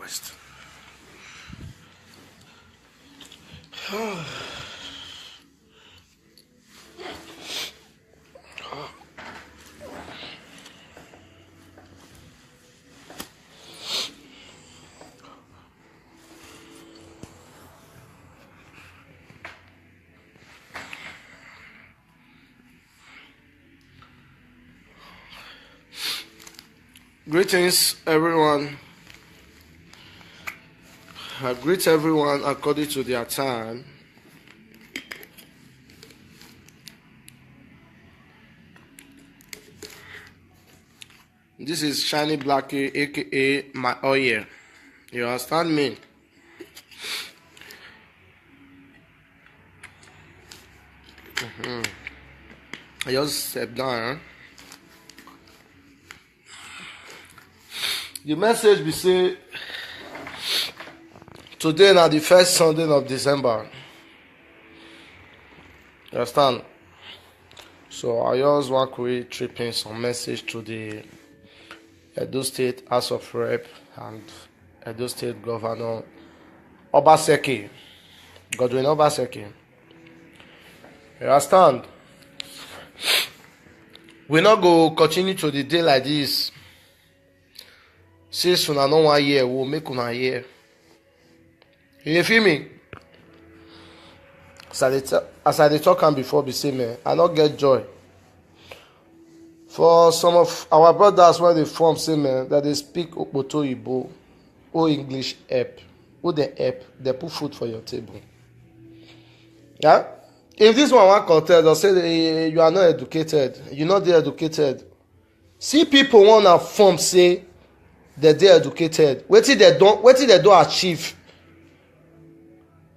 Christ. Greetings, everyone. I greet everyone according to their time. This is Shiny Blackie, aka my oil. You understand me? I just step down. The message we say today na the first Sunday of December. You understand? So I just want to trip in some message to the Edo State House of Rep and Edo State Governor Obaseki, Godwin Obaseki. You understand? We not go continue to the day like this. Since una no one year, we'll make una year. You feel me? As I talk am before, be say man, I not get joy. For some of our brothers when they form say man that they speak Okpoto Igbo or English help. Who they help, they put food for your table. Yeah? If this one want contest or say you are not educated, you're not educated. See people wanna form say that they educated. What did they don't achieve?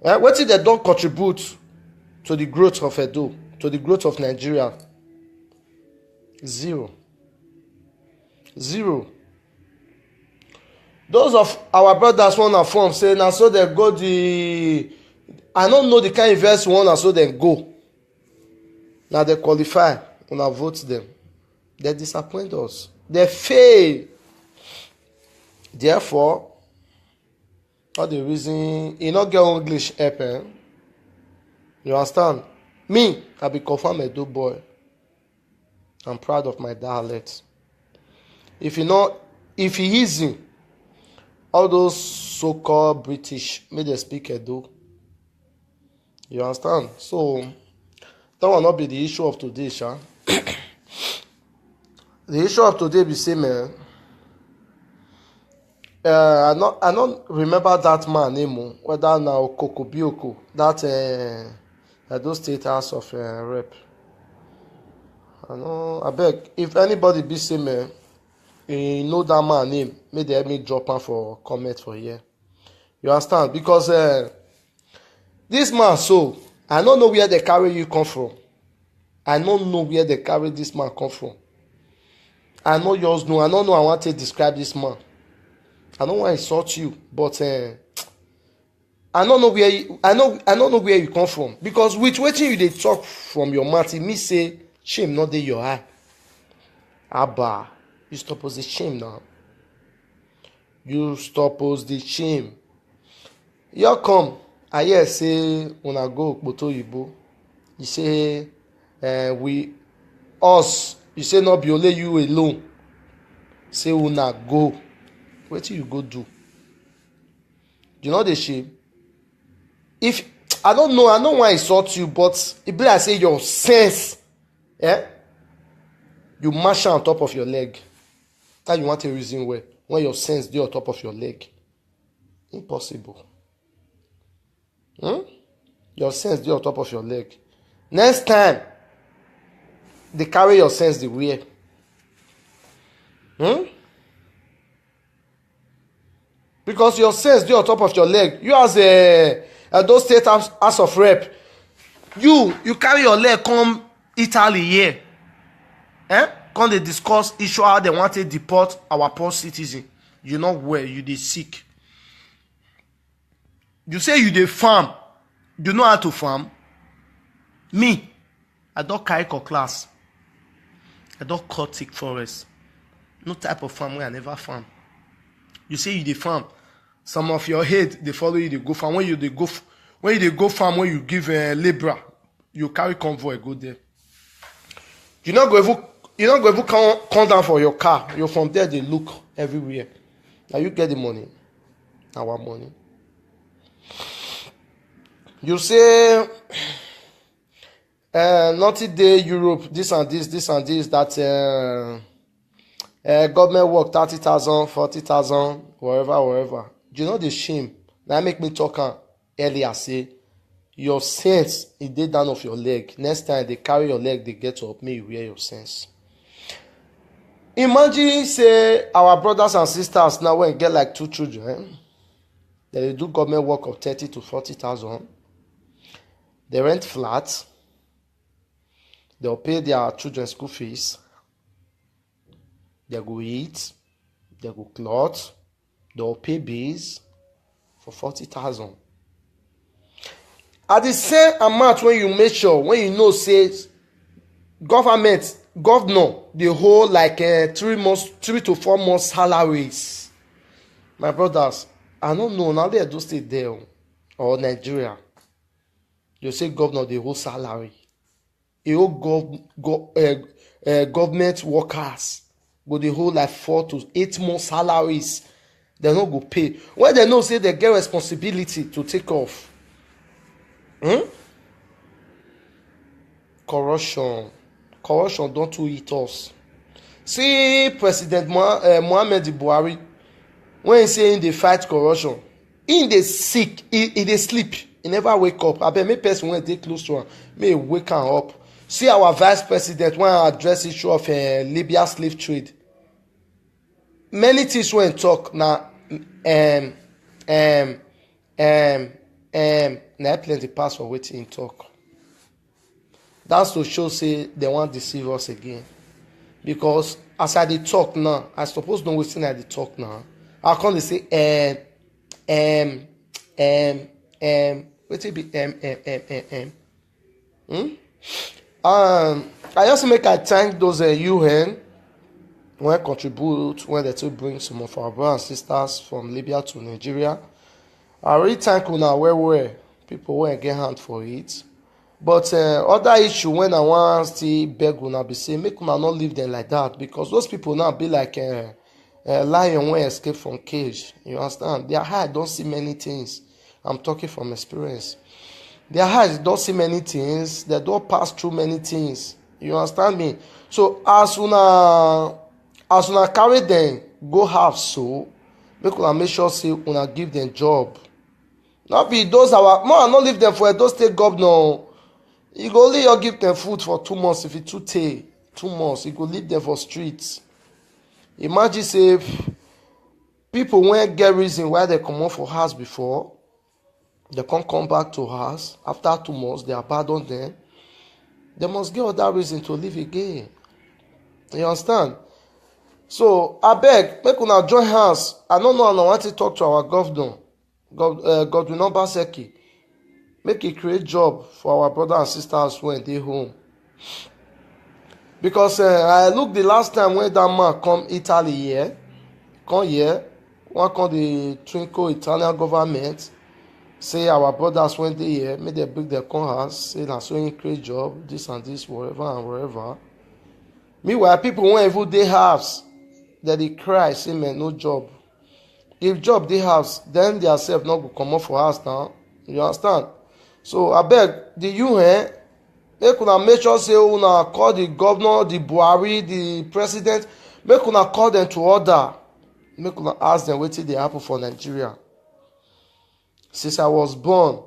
What did they don't contribute to the growth of Edo, to the growth of Nigeria? Zero. Those of our brothers wanna form say now so they go the I don't know the kind of verse one so they go. Now they qualify, wanna vote them. They disappoint us. They fail. Therefore, all the reason you not get English help, you understand? Me, I be confirmed Edo boy. I'm proud of my dialect. If he easy, all those so-called British may they speak Edo. You understand? So that will not be the issue of today, Sha. The issue of today be say, man. I don't remember that man name, whether now Kokobioko, that Edo State House of Rep. I beg, if anybody be say me, you know that man name, may they help me drop him for comment for here. You understand? Because this man, so I don't know where they carry you come from. I don't know where they carry this man come from. I know yours know. I don't know. I want to describe this man. I don't want to insult you, but I don't know where I don't know where you come from, because with waiting you they talk from your mouth, it me say shame not dey your eye. Abba, you stop the shame now. You stop the shame. You come. I hear say when I go Okpoto Igbo, you say you say not be only you alone. Say una go. What you go do? You know the shame? If I don't know why I insult you, but it be like say your sense, you mash on top of your leg. That you want a reason where when your sense dey on top of your leg. Impossible. Your sense dey on top of your leg. Next time, they carry your sense the way. Because your sense dey on top of your leg. You as those state house of rep, you carry your leg come Italy here. Come they discuss issue how they want to deport our poor citizen. You know where you dey sick. You say you dey farm. You know how to farm? Me, I don't carry class. I don't cut thick forest. No type of farm where I never farm. You say you dey farm. some of your head they follow you, they go farm. When you they go farm, when you give labor, you carry convoy go there. You not go even come down for your car. You from there they look everywhere. Now you get the money. Our money. You say naughty day Europe, this and this, that government work 30,000, 40,000, wherever. You know the shame. Now make me talk earlier say your sense is dey down of your leg. Next time they carry your leg, they get up, may you wear your sense. Imagine say our brothers and sisters now when get like 2 children, they do government work of 30 to 40,000. They rent flats. They'll pay their children school fees. They go eat. They go clothes. They'll pay bills for 40,000. At the same amount when you make sure, when you know say governor, the whole like 3 to 4 months salaries. My brothers, I don't know, now they do stay there or Nigeria. You say governor, the whole salary. The whole government workers go the whole like 4 to 8 months salaries. They not go pay. When they know say they get responsibility to take off. Corruption don't to eat us. See President Muhammad Buhari, when he say they fight corruption, in the sick, in the sleep, he never wake up. I bet me person when they close to him, may wake him up. See our vice president when I address issue of Libya slave trade. Many things when talk now, now plenty pass for waiting talk. That's to show say they want to deceive us again. Because as I dey talk now, I suppose no waiting at the talk now. I can't say wait be I also make I thank those UN when contribute when they to bring some of our brothers and sisters from Libya to Nigeria. I really thank you now where people won't get hand for it. But other issue when I want to beg una be say make una not leave them like that, because those people now be like lion when escape from cage. You understand? Their eye don't see many things. I'm talking from experience. Their eyes don't see many things. They don't pass through many things. You understand me? So as una carry them go have so make una make sure say una give them job. Not be those our more not leave them for a those state governor. You go only you give them food for 2 months. If it 2 months, you go leave them for streets. Imagine say people won't get reason why they come out for house before. They can't come back to house after 2 months. They abandon them. They must get other reason to live again. You understand? So I beg, make una join hands. I don't know. I want to talk to our governor, Godwin Obaseki. Make it create job for our brothers and sisters when they home. Because I look the last time when that man come Italy here, come the twinkle Italian government, say our brothers when they here, make they bring their con house, say na so create job, this and this, wherever and wherever. Meanwhile, people won't even they house, that they cry, say man, no job. If job they house, then they self not go come up for house now. You understand? So I beg the UN, make una make sure say una call the governor, the Buhari, the president, make una call them to order. Make una ask them wetin dey happen for Nigeria. Since I was born,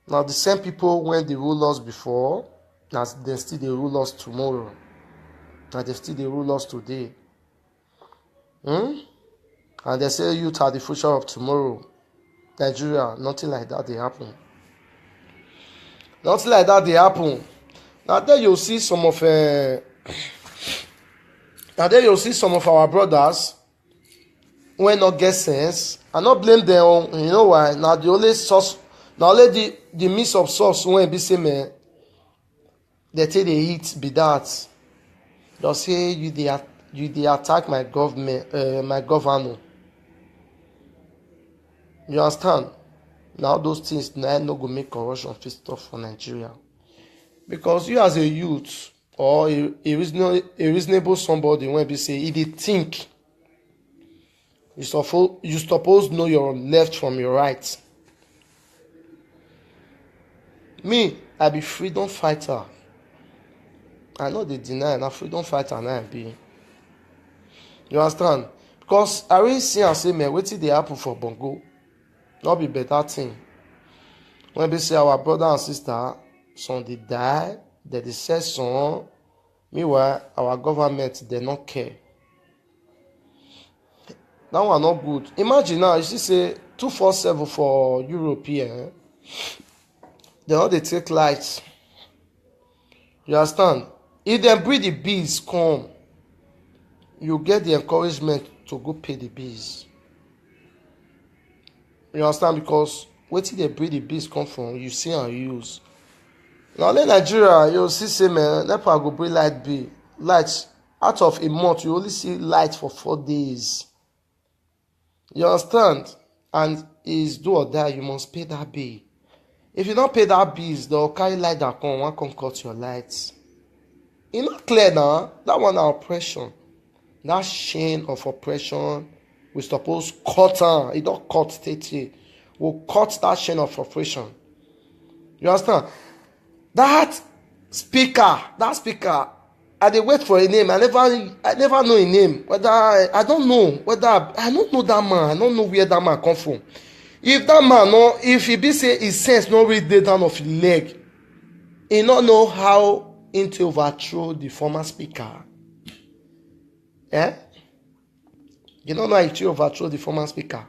now the same people when they rule us before, now they still they rule us tomorrow. Now they still they rule us today. And they say youth are the future of tomorrow. Nigeria, nothing like that they happen. Nothing like that they happen. Now there you'll see some of our brothers when not get sense. I not blame them. You know why? Now the only source, now only the miss of source when be say man, they take the hit be that. They say you they attack my government, my governor. You understand? Now those things now no go make corruption fit stop for Nigeria. Because you as a youth or a reasonable somebody when be say if they think you suppose know your left from your right. Me, I be freedom fighter. I know they deny na freedom fighter na I be. You understand? Because I really see and say man wetin dey happen for Bongo not be better thing. When they say our brother and sister, some they die, they say some. Meanwhile, our government they not care. That one not good. Imagine now, you see say 247 for European. They know they take lights. You understand? If they bring the bees come, you get the encouragement to go pay the bees. You understand? Because wetin dey bring the bees come from, you see and use. Now in Nigeria, you see say man, NEPA go bring lights out of a month. You only see light for 4 days. You understand? And is do or die, you must pay that bill. If you don't pay that bills, they'll carry light that come cut your lights. E not clear now. That one na oppression. That chain of oppression, we suppose cut am. E don cut steady. We'll cut that chain of oppression. You understand? That speaker, I dey wait for a name. I never know a name. I don't know that man. I don't know where that man come from. If that man if he be say his sense no really dey down of his leg, he no know how into overthrow the former speaker. You don't know how to overthrow the former speaker.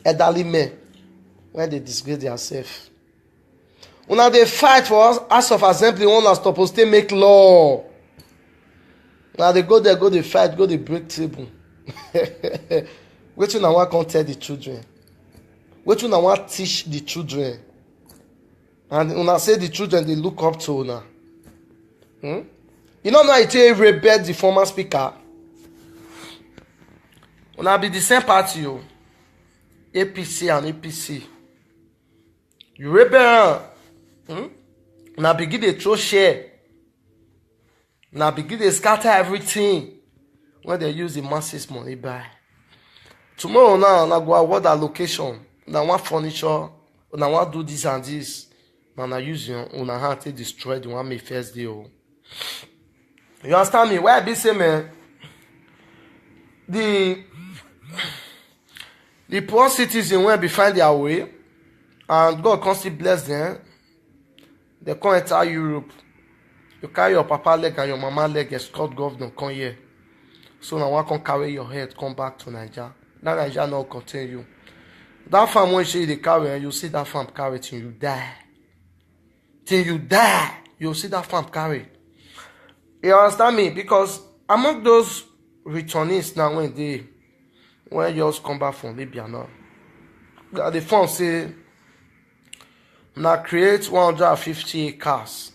Elderly men when they disgrace themselves. Una dey fight for House of Assembly, una suppose to make law. Now they go there, go dey fight, go dey break table. Wetin una wan come tell the children? Wetin una wan teach the children? And una say the children dey look up to una. You know how it take rebel the former speaker? Una be the same party o. APC and APC. You rebel. Now begin to throw share. Now begin to scatter everything when they use the masses money buy. Tomorrow now go award allocation. Now want furniture. Now want do this and this. Now use una hand to destroy the one may first deal. You understand me? Why I be say man? The poor citizens will be find their way, and God constantly bless them. They come enter Europe. You carry your papa leg and your mama leg, escort governor come here. So now one can carry your head, come back to Nigeria. That Nigeria not continue. That farm when you the carry, you see that farm carry till you die. Till you die, you see that farm carry. You understand me? Because among those returnees now when you just come back from Libya now, the farm say now create 150 acres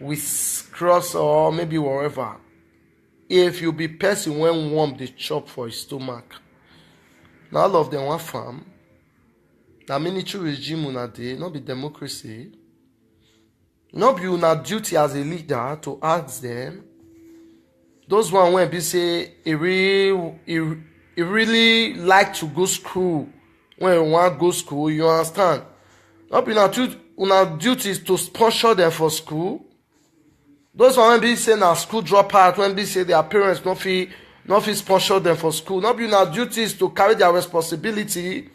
with cross or maybe wherever. If you be person when warm the chop for his stomach. Now all of them want farm. Now military regime una dey, not be democracy. Not be una duty as a leader to ask them. Those one when be say he really like to go school. When you want go school, you understand? Not be una duty is to sponsor them for school. Those one when be say na school dropout, when be say their parents not fit sponsor them for school. Not be una duty is to carry their responsibility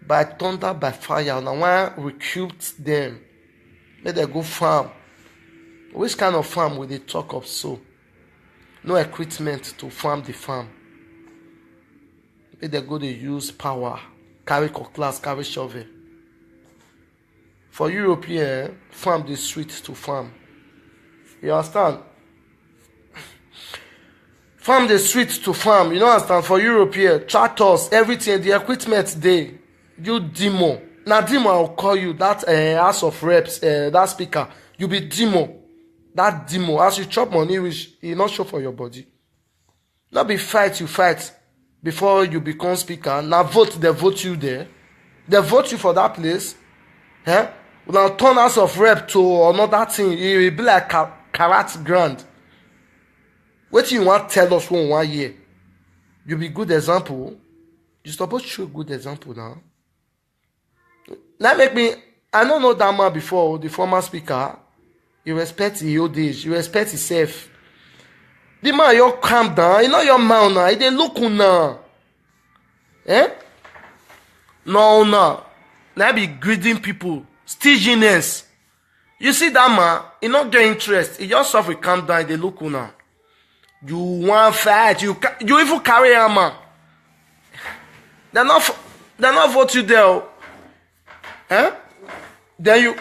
by thunder, by fire. Now one recruit them. Let them go farm. Which kind of farm will they talk of so? No equipment to farm the farm. Let them go they use power. Carry cutlass, carry shovel. For European, farm the sweet to farm. You understand? Farm the sweet to farm. You know understand? For European, tractors, everything, the equipment they. You demo. Now demo I'll call you that House of Reps, that speaker. You be demo. That demo. As you chop money, which you not show for your body. Not be fight you fight before you become speaker. Now vote, they vote you there. They vote you for that place. Eh? Now turn House of Rep to another thing. It will be like Karat Grand. What you want tell us 1 year? You be good example. You supposed to show good example now. That make me, I don't know that man before, the former speaker. You respect his old age. You respect himself. The man, you calm down. You know your man now. He dey look now. Eh? No. Now be greeting people. Stinginess. You see that man, he not get interest. He just suffer calm down. They look now. You want fight. You even carry a man. They're not vote you there. Eh? Then you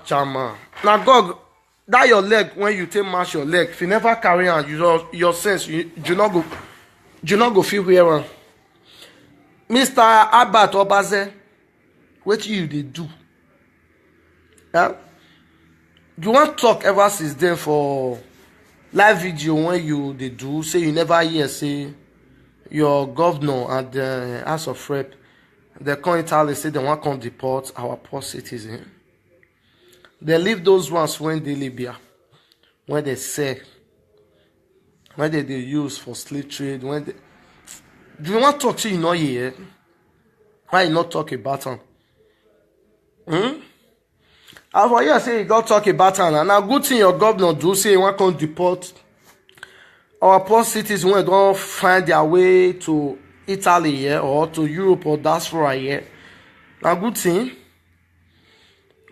Jama. Now God, that your leg when you take mash your leg. If you never carry on, your sense you not go feel where. Mr. Abat Obaze, what you they do? Yeah? You want talk ever since then for live video when you they do say you never hear say your governor at the House of Rep they come Italy say they want to come deport our poor citizen. They leave those ones when they Libya, when they sell, when they use for slave trade. When they, do you want to talk to you not here? Why you not talk about them? I for you say you got talk about them, and now good thing your governor do say you want to deport our poor citizens when they don't find their way to Italy here or to Europe or diaspora here. Now good thing.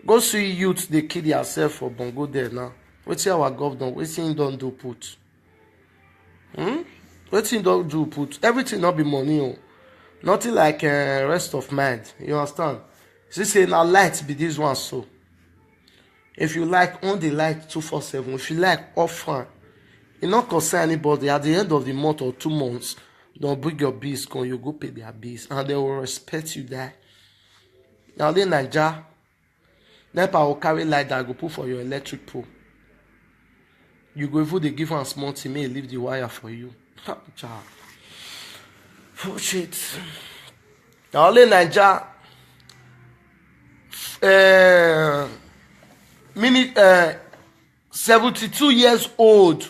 Go see youth they kill yourself for bongo there now. What's our governor? What's he don't do put? What's he don't do put? Everything not be money. Oh. Nothing like rest of mind. You understand? She say now light be this one so. If you like on the light 247, if you like off fine, it not concern anybody. At the end of the month or 2 months, don't bring your bills, come you go pay their bills, and they will respect you there. Now then Nigeria. NEPA will carry light that go put for your electric pole. You go even they give one small team, may leave the wire for you. Oh shit. Now only Nigeria 72 years old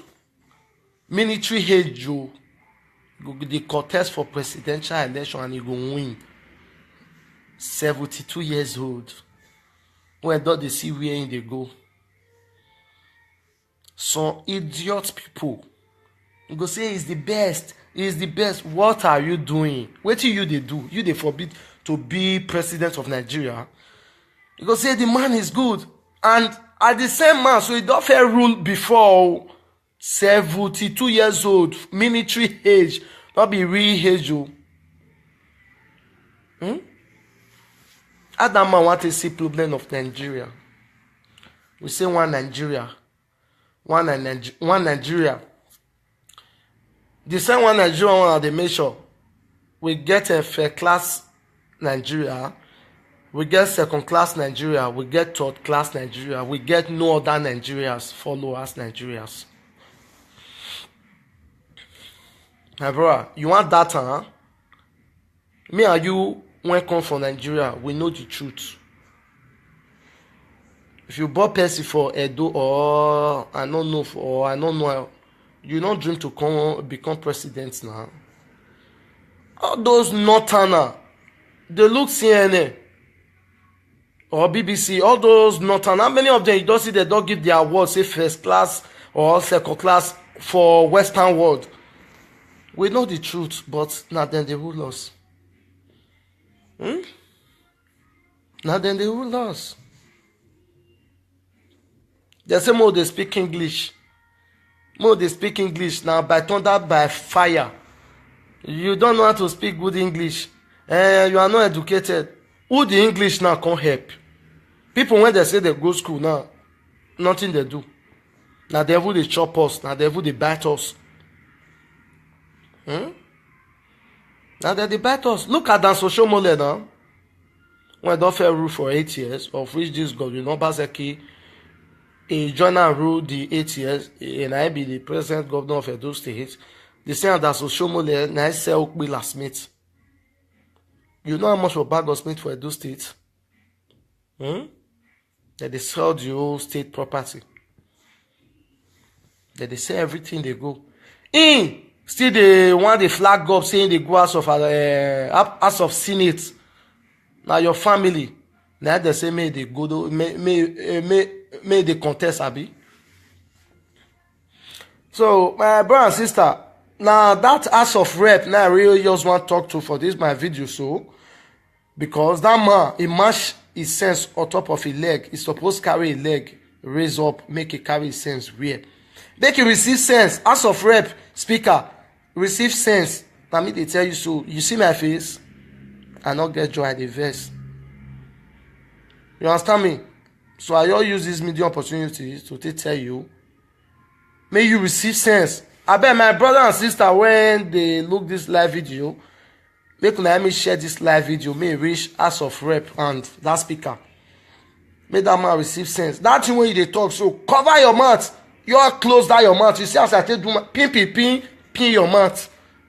military head Joe go the contest for presidential election and he go win. 72 years old. When don't they see where they go? Some idiot people. You go say he's the best. He's the best. What are you doing? What do you they do? You they forbid to be president of Nigeria. You go say the man is good. And at the same man, so he don't fair rule before 72 years old, military age, not be real age. That man want to see problem of Nigeria. We say one Nigeria. One Nigeria. The same one Nigeria one they make sure we get a first class Nigeria, we get second class Nigeria, we get third class Nigeria, we get no other Nigerians follow us Nigerians. My brother, you want data, huh? Me and you when come from Nigeria, we know the truth. If you bought Percy for Edo or I don't know, you don't dream to become president now. All those Northerner, they look CNN or BBC, all those Northern, how many of them you don't see they don't give their awards, say first class or second class for Western world? We know the truth, but now then they rule us. Now then they rule us. They say more they speak English. More they speak English now by thunder, by fire. You don't know how to speak good English. You are not educated. Who the English now can't help? People when they say they go school now, nothing they do. Now they will they chop us. Now they will they bite us. Now they bite us. Look at that social mole now. When don't fair rule for 8 years, of which this God, you know, Baseki, a journal rule the 8 years, and I be the present governor of Edo State. The same that Oshomole na sell Okpila Smith. You know how much for bag of Smith for Edo State? That they sell the whole state property. That they sell everything they go. Still they want the flag up saying they go House of Senate. Now your family. Now they say may they go may they contest abi. So my brother and sister, now that House of Rep now I really just want to talk to for this my video so because that man he mash his sense on top of his leg. He's supposed to carry a leg, raise up, make it carry his sense where. Make you receive sense. House of Rep speaker receive sense. Now me they tell you so. You see my face? I not get joy at the verse. You understand me? So I all use this media opportunity to tell you. May you receive sense. I bet my brother and sister when they look this live video, make me share this live video. May reach House of Rep and that speaker. May that man receive sense. That thing when you they talk, so cover your mouth. You are close down your mouth. You see as I tell you, pin your mouth.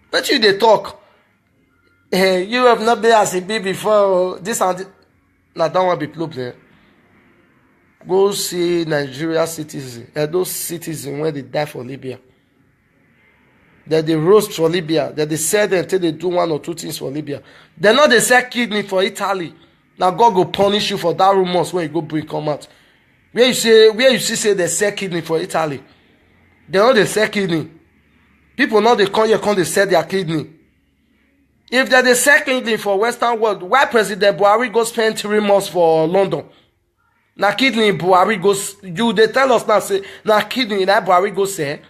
Let you they talk. You have not been as a baby before. This and this. Now that one be problem. Go see Nigeria citizens. Those citizens when they die for Libya. That they roast for Libya. That they sell them until they do one or two things for Libya. They not they sell kidney for Italy. Now God go punish you for that rumors when you go bring come out. Where you see they sell kidney for Italy. They know they sell kidney. People know they come here, they sell their kidney. If they sell kidney for Western world, why President Buhari go spend 3 months for London? Now kidney Buhari goes, they tell us now say, now kidney that Buhari go say,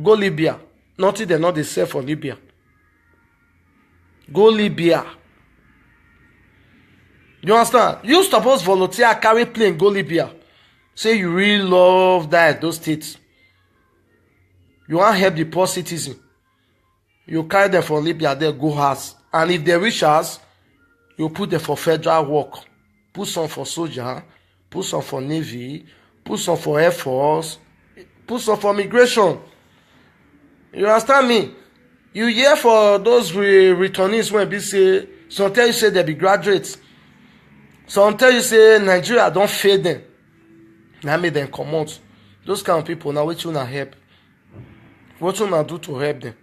go Libya. Nothing they know they sell for Libya. Go Libya. You understand? You suppose volunteer, carry plane, go Libya. Say you really love those states. You want to help the poor citizen. You carry them from Libya, they go house. And if they reach us, you put them for federal work. Put some for soldier, put some for navy, put some for air force, put some for migration. You understand me? You hear for those returnees when they say, some tell you say they be graduates. Some tell you say Nigeria don't fail them. Now make them come out. Those kind of people, now what you want to help? What you want to do to help them?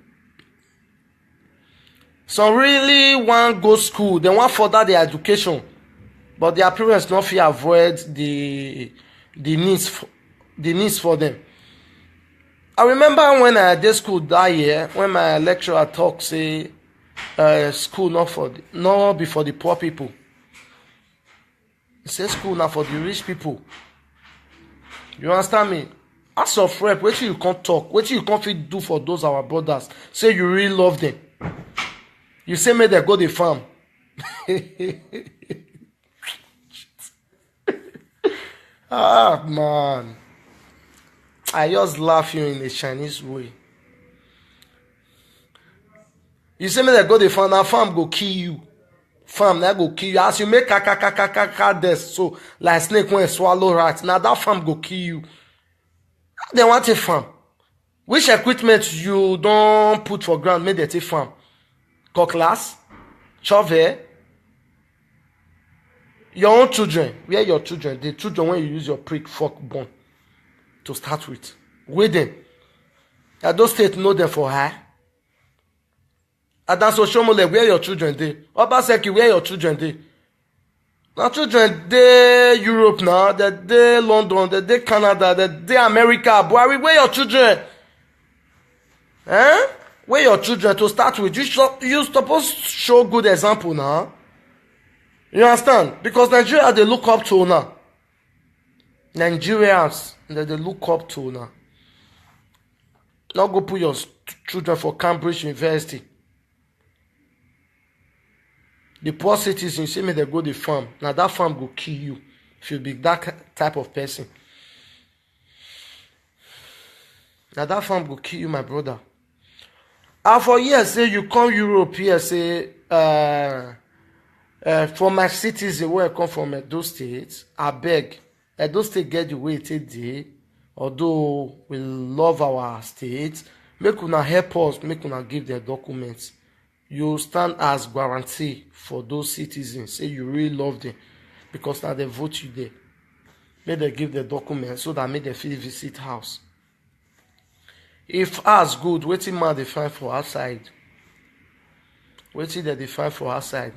Some really want go school. They want further their education. But their parents don't feel avoid the needs for them. I remember when I did school that year, when my lecturer talk say school not be for the poor people. He said school now for the rich people. You understand me? As of Rep, what you can't talk, what you can't fit do for those our brothers. Say you really love them. You say may they go the farm. Ah man. I just laugh you in a Chinese way. You say may they go the farm, now farm go kill you. Farm now go kill you. As you make there, so like snake when swallow rat. Now that farm go kill you. They want a farm. Which equipment you don't put for ground make they take farm? Cutlass, shovel, your own children. Where your children? The children when you use your prick fork bone to start with. With them. And those states know them for high. And that's Oshomole, where your children they. Obaseki, where your children they. Now children they Europe now, they London, they Canada, they America. Buhari, where your children? Eh? Where your children to start with? You supposed to show good example now. You understand? Because Nigeria they look up to now. Nigerians that they look up to now. Now go put your children for Cambridge University. The poor citizens, you see me, they go to the farm. Now that farm will kill you if you be that type of person. Now that farm will kill you, my brother. And for years, say you come Europe here, say for my citizen where I come from Edo State, I beg. Edo State get the way it is. Although we love our state, make una help us, make una give their documents. You stand as guarantee for those citizens. Say you really love them because now they vote you there. Make them give their documents so that make them feel visit house. If ours good, wetin man dey find for outside? Wetin dem dey find for outside?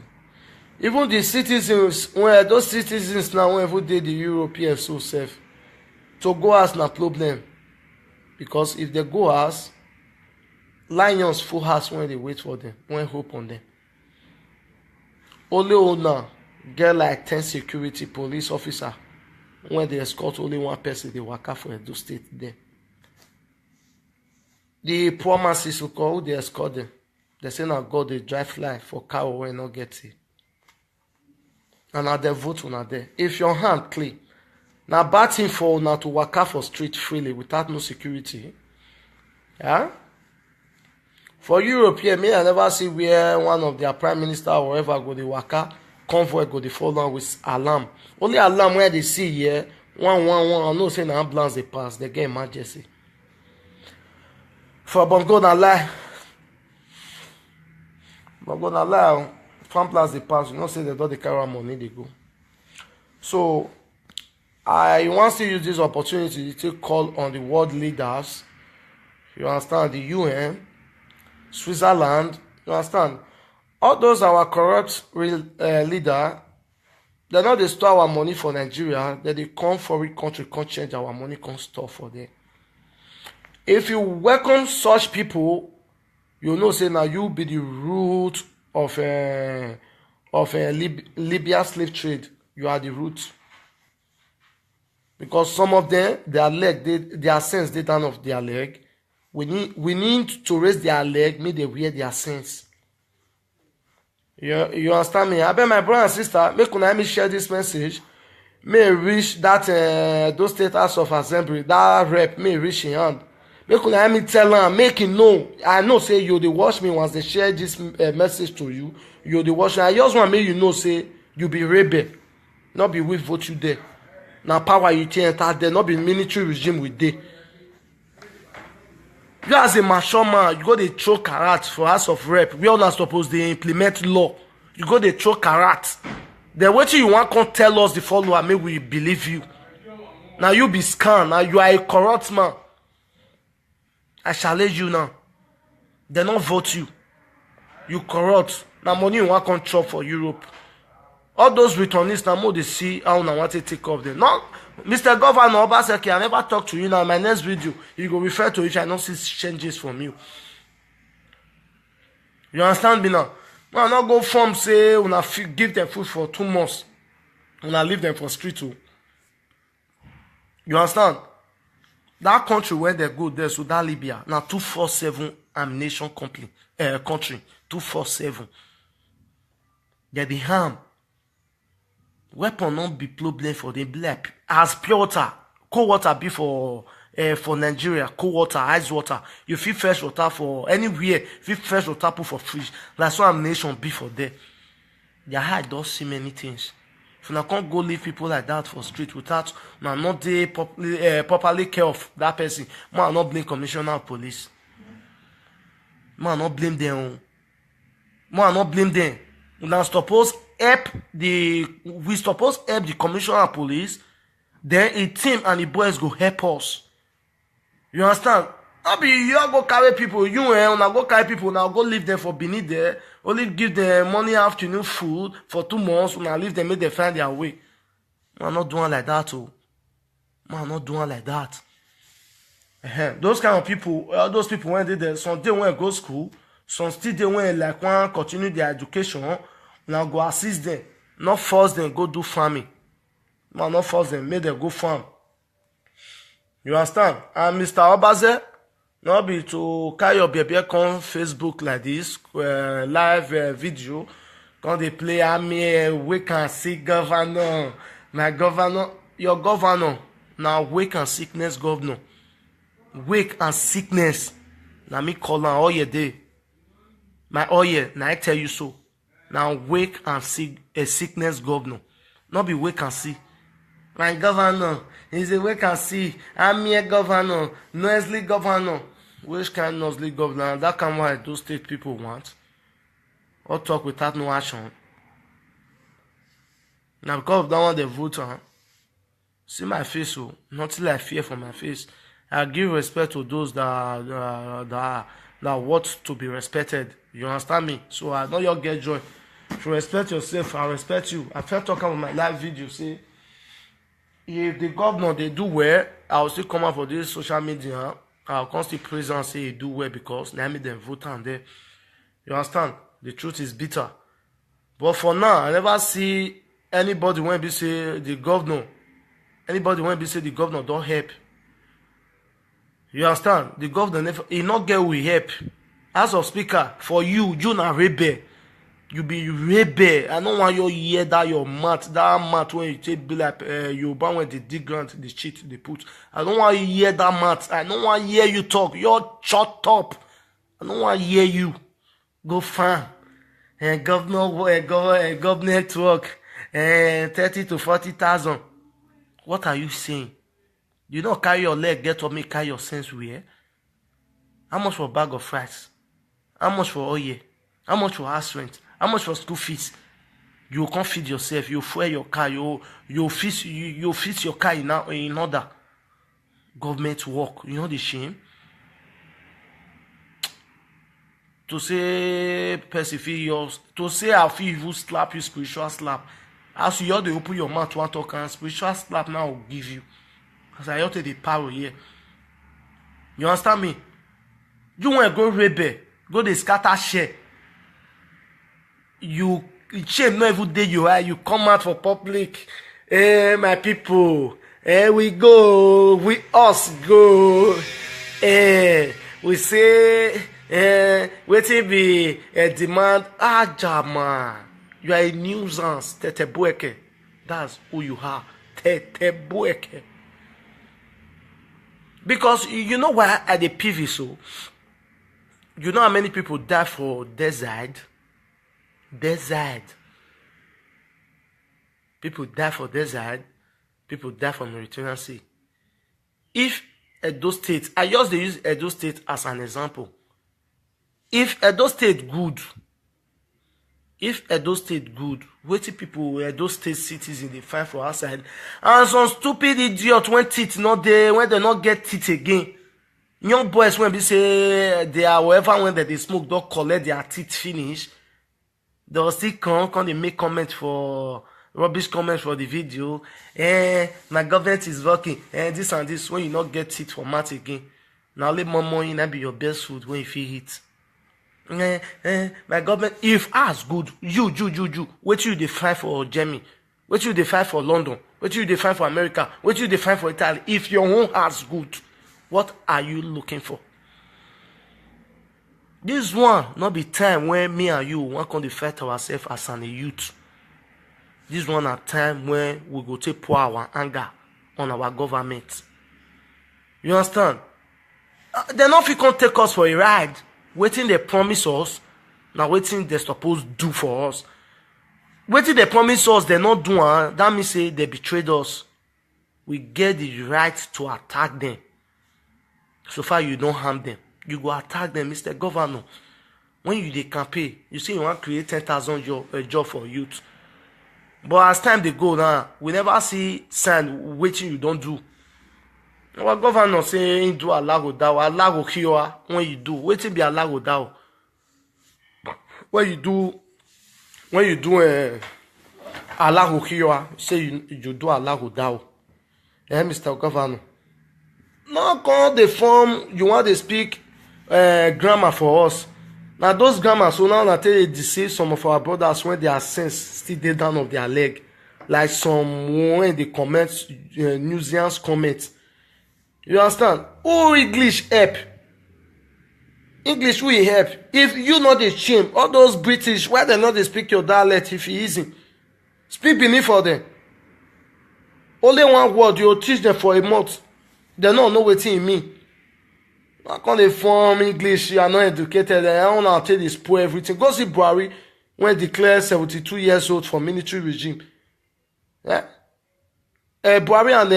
Even the citizens, when those citizens now when even dey the European so safe, to go house na problem. Because if they go house, lions full house when they wait for them, when hope on them. Only owner get like 10 security police officer when they escort only one person, they waka for Edo State there. The poor masses who call, they escort them. They say now God they drive fly for car when not get it. And now they vote on there. If your hand clean, now bad thing for now to waka for street freely without no security. Yeah? For Europe, yeah, me I never see where one of their prime minister or whoever go the waka, convoy go the follow with alarm. Only alarm where they see here, 111, I know say the ambulance they pass, they get emergency. For Bongo na lie. Bongo na lie. Ambulance they pass, you know say they don't they carry money they go. So I want to use this opportunity to call on the world leaders. You understand? The UN, Switzerland, you understand? All those our corrupt leader, they not they store our money for Nigeria, then they come for a country, can't change our money, can't store for them. If you welcome such people, you know say now you be the root of Libya slave trade. You are the root. Because some of them, their leg, their sense, they down of their leg. We need to raise their leg, make they wear their sense. You understand me? I bet my brother and sister, make una me share this message. May reach that those state house of assembly, that rep may reach in hand. Make una me tell them, make it know. I know say you they watch me once they share this message to you. You they watch me. I just want to make you know say you be rebel, not be with vote you there. Now power you enter there, not be military regime with day. You as a mature man, you go to throw karat for House of Rep. We all not supposed to implement law. You go to throw karat. Then what you want to tell us the follower, may we believe you. Now you be scanned. Now you are a corrupt man. I challenge you now. They not vote you. You corrupt. Now money you want to control for Europe. All those returnees now more they see how I want to take off them. No, Mr. Governor Obaseki, I never talk to you now. In my next video, you go refer to it. I don't see changes from you. You understand me now? No, not go from say una give them food for 2 months. Una leave them for street too. You understand? That country where they go there, so that Libya, now 247 ammunition country, 247. They be harm. Weapon not be problem for them. Black as pure water, cold water be for Nigeria, cold water, ice water. You feel fresh water for anywhere. Feel fresh water put for fridge. That's what ammunition be for there. Their eye don't see many things. If you can't go leave people like that for street without not they properly care of that person, man not blame commissioner of police. Man not blame them. Man not blame them. We suppose help the commissioner of police. Then a team and the boys go help us. You understand? Not be you go carry people. You now go carry people. Now go leave them for beneath there. Only give them money afternoon food for 2 months. Now leave them make them find their way. Man not doing like that. Oh, man not doing like that. Those kind of people, those people when they there, some they want to go school, some still they want like want continue their education. Now go assist them, not force them go do farming. Man not force them, make them go farm. You understand? And Mr. Obaze, not be to carry your baby on Facebook like this, live video. Quand they play army, wake and sick governor. My governor, your governor, now wake and sickness governor. Wake and sickness. Now me call on all your day. My oil, now I tell you so. Now wake and sick a sickness governor. Not be wake and see. My governor is a wake and see. I'm here governor. Noisely governor. Which kind of league governor? That kind of those state people want. Or talk without no action. Now because of that one they vote on. See my face, so nothing like fear for my face. I give respect to those that want to be respected. You understand me? So I know you get joy. If you respect yourself, I respect you. I felt talking about my live video, say if the governor they do well, I'll still come out for this social media. I'll constantly praise and say he do well because let me then vote on there. You understand? The truth is bitter. But for now, I never see anybody when be say the governor. Anybody when be say the governor don't help. You understand? The governor never he not get we help. As of speaker, for you na rebel. You be rebel. I don't want you hear that your mat, when you take be like you ban when they dig ground, the shit they put. I don't want you hear that mat. I don't want to hear you talk. You're shut up. I don't want to hear you. Go farm. And governor network. 30 to 40,000. What are you saying? You don't carry your leg, get up, me carry your sense where? How much for a bag of rice? How much for oil? How much for house rent? How much for school fees? You can't feed yourself. You fuel your car. You fix your car in order. Government work. You know the shame. To say persevere, to say I feel you slap you spiritual slap. As you ought to open your mouth to talk and spiritual slap now will give you. As I ought to the power here. You understand me? You want to go rebel, go the scatter share. You shame not every day you come out for public. Hey, my people. Hey, we go. We us go. Hey, we say, waiting be a demand. Jama. You are a nuisance. Tete Bueke. That's who you are. Tete Bueke. Because you know why at the PV so? You know how many people die for desert? Desert. People die for desert. People die for Mediterranean Sea. If Edo State, I just use Edo State as an example. If Edo State good, waiting people Edo State citizens they find for outside, and some stupid idiot when teeth not there, when they not get teeth again. Young boys when they say they are wherever when they smoke, don't collect their teeth finish. They'll still come they make comments for rubbish comments for the video. My government is working. This and this when you not get teeth for mat again. Now let more money that be your best food when you feel it. My government, if as good, you, what you define for Germany, what you define for London, what you define for America, what you define for Italy, if your own as good, what are you looking for? This one not be time when me and you want to fight ourselves as an youth. This one a time when we go to pour our anger on our government. You understand? They not fit come take us for a ride. Waiting they promise us, now waiting they supposed to do for us. Waiting they promise us, they not do, that means say they betrayed us. We get the right to attack them. So far you don't harm them. You go attack them, Mr. Governor. When you dey campaign, you say you want to create 10,000 job for youth. But as time they go now, we never see sign waiting you don't do. Our governor say do alago daw, alago kiwa when you do. Waiting be alago daw. When you do alago kiwa, say you do alago daw. Mr. Governor. Now call the form you want to speak grammar for us. Now those grammar so now I tell you deceive some of our brothers when their sense still dey down of their leg. Like some when they comment Newsians comment. You understand? Who English help? English will help. If you not the shame, all those British, why they not they speak your dialect if it easy? Speak beneath for them. Only one word you teach them for a month. They don't know what it mean. I can't they form English, you are not educated, and I want to tell you spoil everything. Go see Buhari when declared 72 years old for military regime. Yeah? Buhari and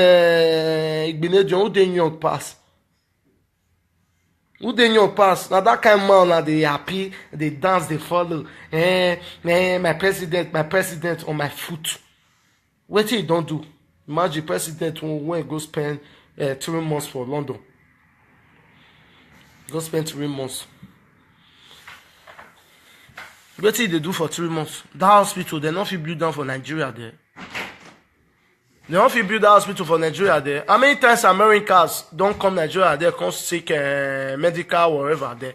Igbenedion, who they young pass. Who dey your pass? Now that kind of man, now they happy, they dance, they follow. My president on my foot. What you don't do? Imagine president when go spend 3 months for London. Go spend 3 months. What did they do for 3 months? That hospital, they not fit build down for Nigeria there. They don't fit build that hospital for Nigeria there. How many times Americans don't come Nigeria there, come seek medical wherever there?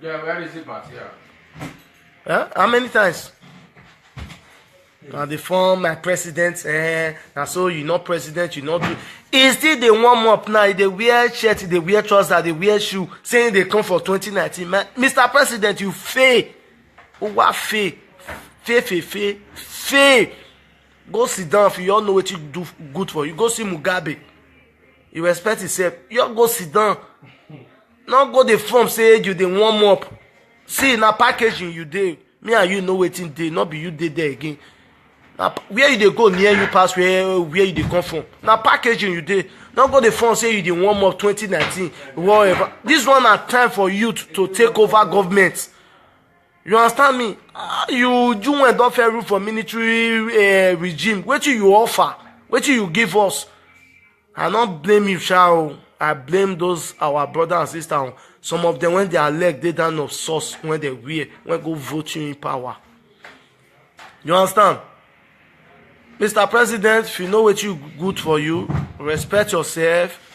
Yeah, where is it at here? How many times? They form my president, and so you not president, you not do. It's still they warm up now. They wear shirt, they wear trousers, they wear shoe, saying they come for 2019. Man, Mr. President, you fail. What fail? Fail. Go sit down if you all know what you do good for you. Go see Mugabe. You respect yourself. You all go sit down. Not go the form say you they warm up. See now packaging you dey. Me and you know waiting day. Not be you dey there again. Now where you dey go near you pass where you dey come from. Now packaging you dey. Not go the form say you dey warm up 2019. Whatever. This one na time for youth to take over government. You understand me? You went don't fair rule for military regime. What you offer? What you give us? I don't blame you, shall I blame those our brothers and sisters. Some of them when they are elect, they down of source when they wear, when go vote you in power. You understand? Mr. President, if you know what you good for you, respect yourself.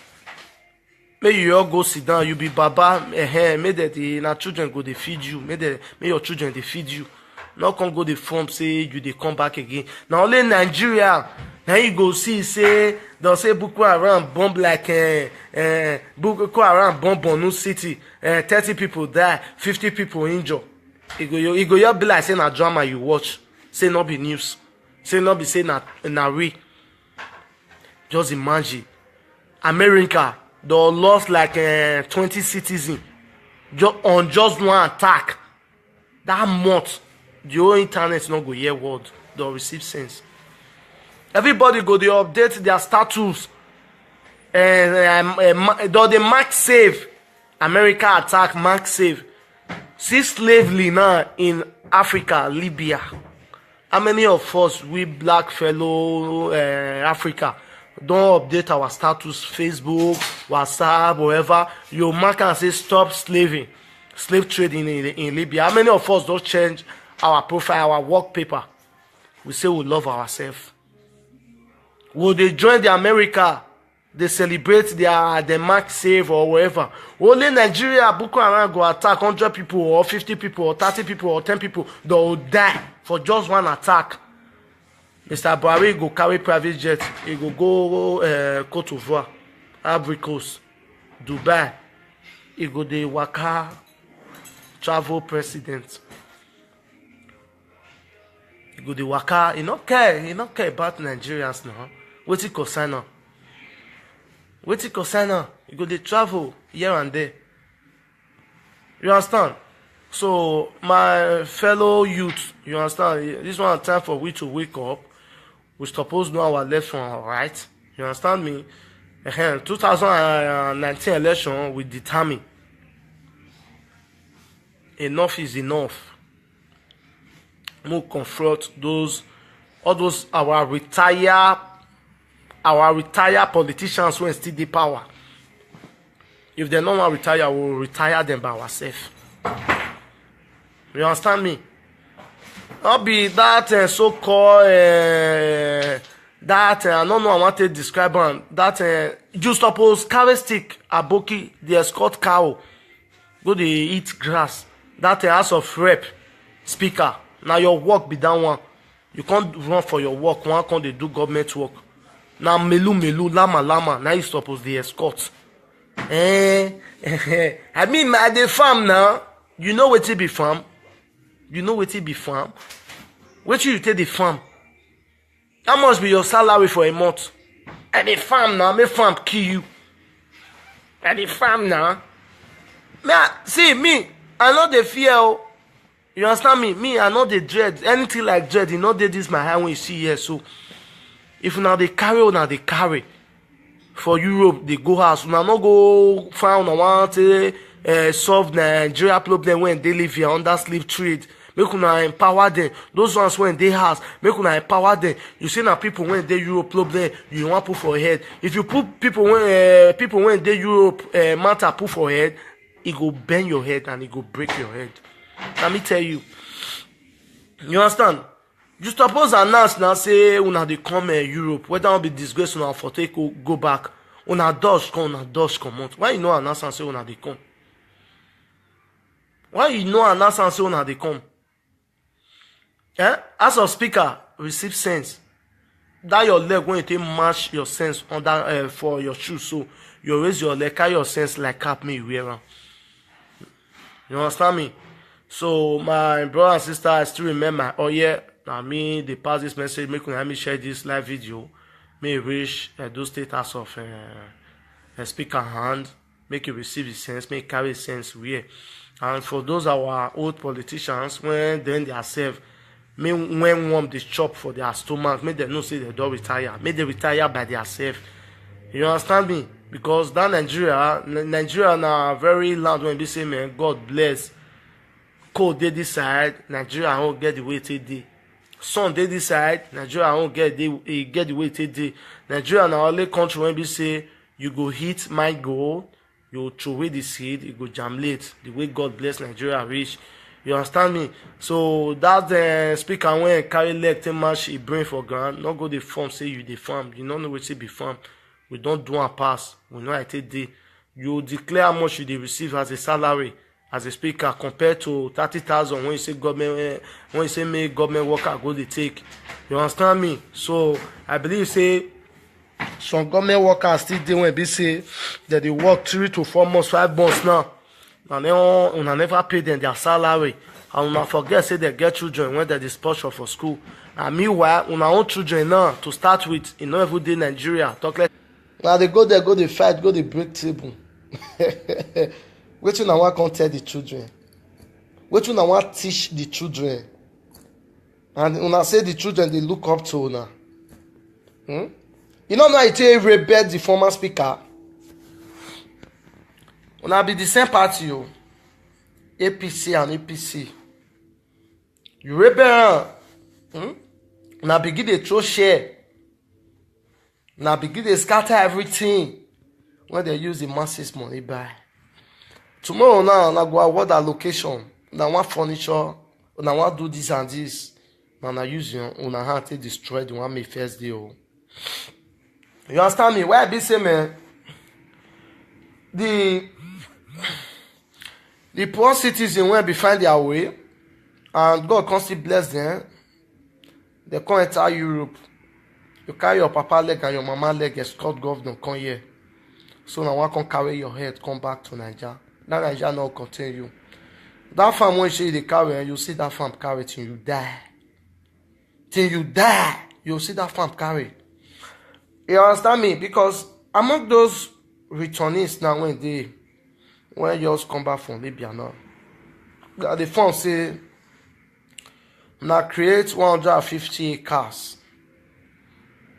May you all go sit down, you be baba, may the children go they feed you, may your children they feed you. Not come go the form say you they come back again. Now only Nigeria, now you go see say they'll say Boko Haram bomb like Boko Haram bomb Borno City, 30 people die, 50 people injured. It go you be like say na drama you watch, say not be news, say not be say na real. Just imagine America. They lost like 20 citizens on just one attack. That month, the whole internet not go hear word. They'll receive sense. Everybody go they update their status. They mark save. America attack mark save. See slavery now in Africa, Libya. How many of us, we black fellow Africa, don't update our status, Facebook, WhatsApp, whatever. You mark and say stop slave trading in Libya. How many of us don't change our profile, our work paper? We say we love ourselves. Will they join the America? They celebrate their mark save or whatever. Only Nigeria, Boko Haram go attack 100 people or 50 people or 30 people or 10 people. They will die for just one attack. Mr. Buhari go carry private jet. He go Côte d'Ivoire, Ivory Coast, Dubai. He go the waka travel president. He go the waka. He not care about Nigerians now. What he concern now? He go the travel here and there. You understand? So my fellow youth, you understand? This one time for we to wake up. We suppose know our left from our right. You understand me? 2019 election will determine. Enough is enough. We'll confront all those our retired politicians who still the power. If they don't want to retire, we'll retire them by ourselves. You understand me? Not be that so-called that I don't know I want to describe on that you suppose carry stick aboki the escort cow go they eat grass. That house of rep speaker. Now your work be that one. You can't run for your work. One can't they do government work. Now melu lama. Now you suppose the escort. I mean at the farm now. You know what it be farm. What you take the farm? How much be your salary for a month? At the farm now, me farm kill you. At the farm now. See me, I know the fear. You understand me? Me, I know the dread. Anything like dread, you know this my hand when you see here. So if now they carry. For Europe, they go house. Now no go found I want solve Nigeria problem when they live here under slave trade. Make una empower them. Those ones when they house, make una empower them. You see now people when they Europe problem, you want put for head. If you put people when they Europe matter put for head, it go bend your head and it go break your head. Let me tell you. You understand? You suppose announce now say una dey come Europe, whether one be disgrace una for take go back. Una dodge come out. Why you no announce and say una dey come? Why you no announce and say una dey come? As a speaker, receive sense. That your leg when you take match your sense under for your shoes, so you raise your leg, carry your sense like cap me wear am. You understand me? So my brother and sister, I still remember. Oh yeah, now me they pass this message. Make una help me share this live video. May reach those status of a speaker hand. Make you receive the sense. Make carry sense wear. And for those our old politicians, when then they serve. May when warm the chop for their stomach, make them know say they don't retire. May they retire by themselves. You understand me? Because that Nigeria now very loud when they say, man, God bless. Cold they decide, Nigeria won't get the way they did. Sun they decide, Nigeria won't get the way they did. Nigeria now only country when they say you go hit my goal, you throw away the seed, you go jamlate. The way God bless Nigeria reach. You understand me? So that's the speaker when carry leg take match he bring for ground. Not go the farm say you the farm. You don't know what say be farm. We don't do a pass. We know I take day. You declare how much you receive as a salary as a speaker compared to 30,000 when you say government when you say make government worker go they take. You understand me? So I believe say some government workers still dey when they say that they work 3 to 4 months, 5 months now. And then una never pay them their salary. And una forget say they get children when they dispatch for school. And meanwhile, una own children now to start with in every day Nigeria. Talk like now they go there, go they fight, go they break table. Which one I want to tell the children? Which one I want to teach the children? And una say the children they look up to una. You know now it rebel the former speaker. Una be the same party, yo. APC and APC. You rebel, Una begin to throw share. Una begin to scatter everything when they use the masses money buy. Tomorrow now, una go award allocation. Una want furniture. Una want do this and this. Una use una hand to destroy the one make first deal. You understand me? Why I be say man? The poor citizens when be find their way, and God constantly bless them. They come enter Europe. You carry your papa leg and your mama leg, escort governor come here. So now one can carry your head, come back to Nigeria. That Nigeria not continue. That farm when you see the carry, and you see that farm carry till you die. Till you die, you see that farm carry. You understand me? Because among those returnees now when yours come back from Libya now, the farm say now create 150 acres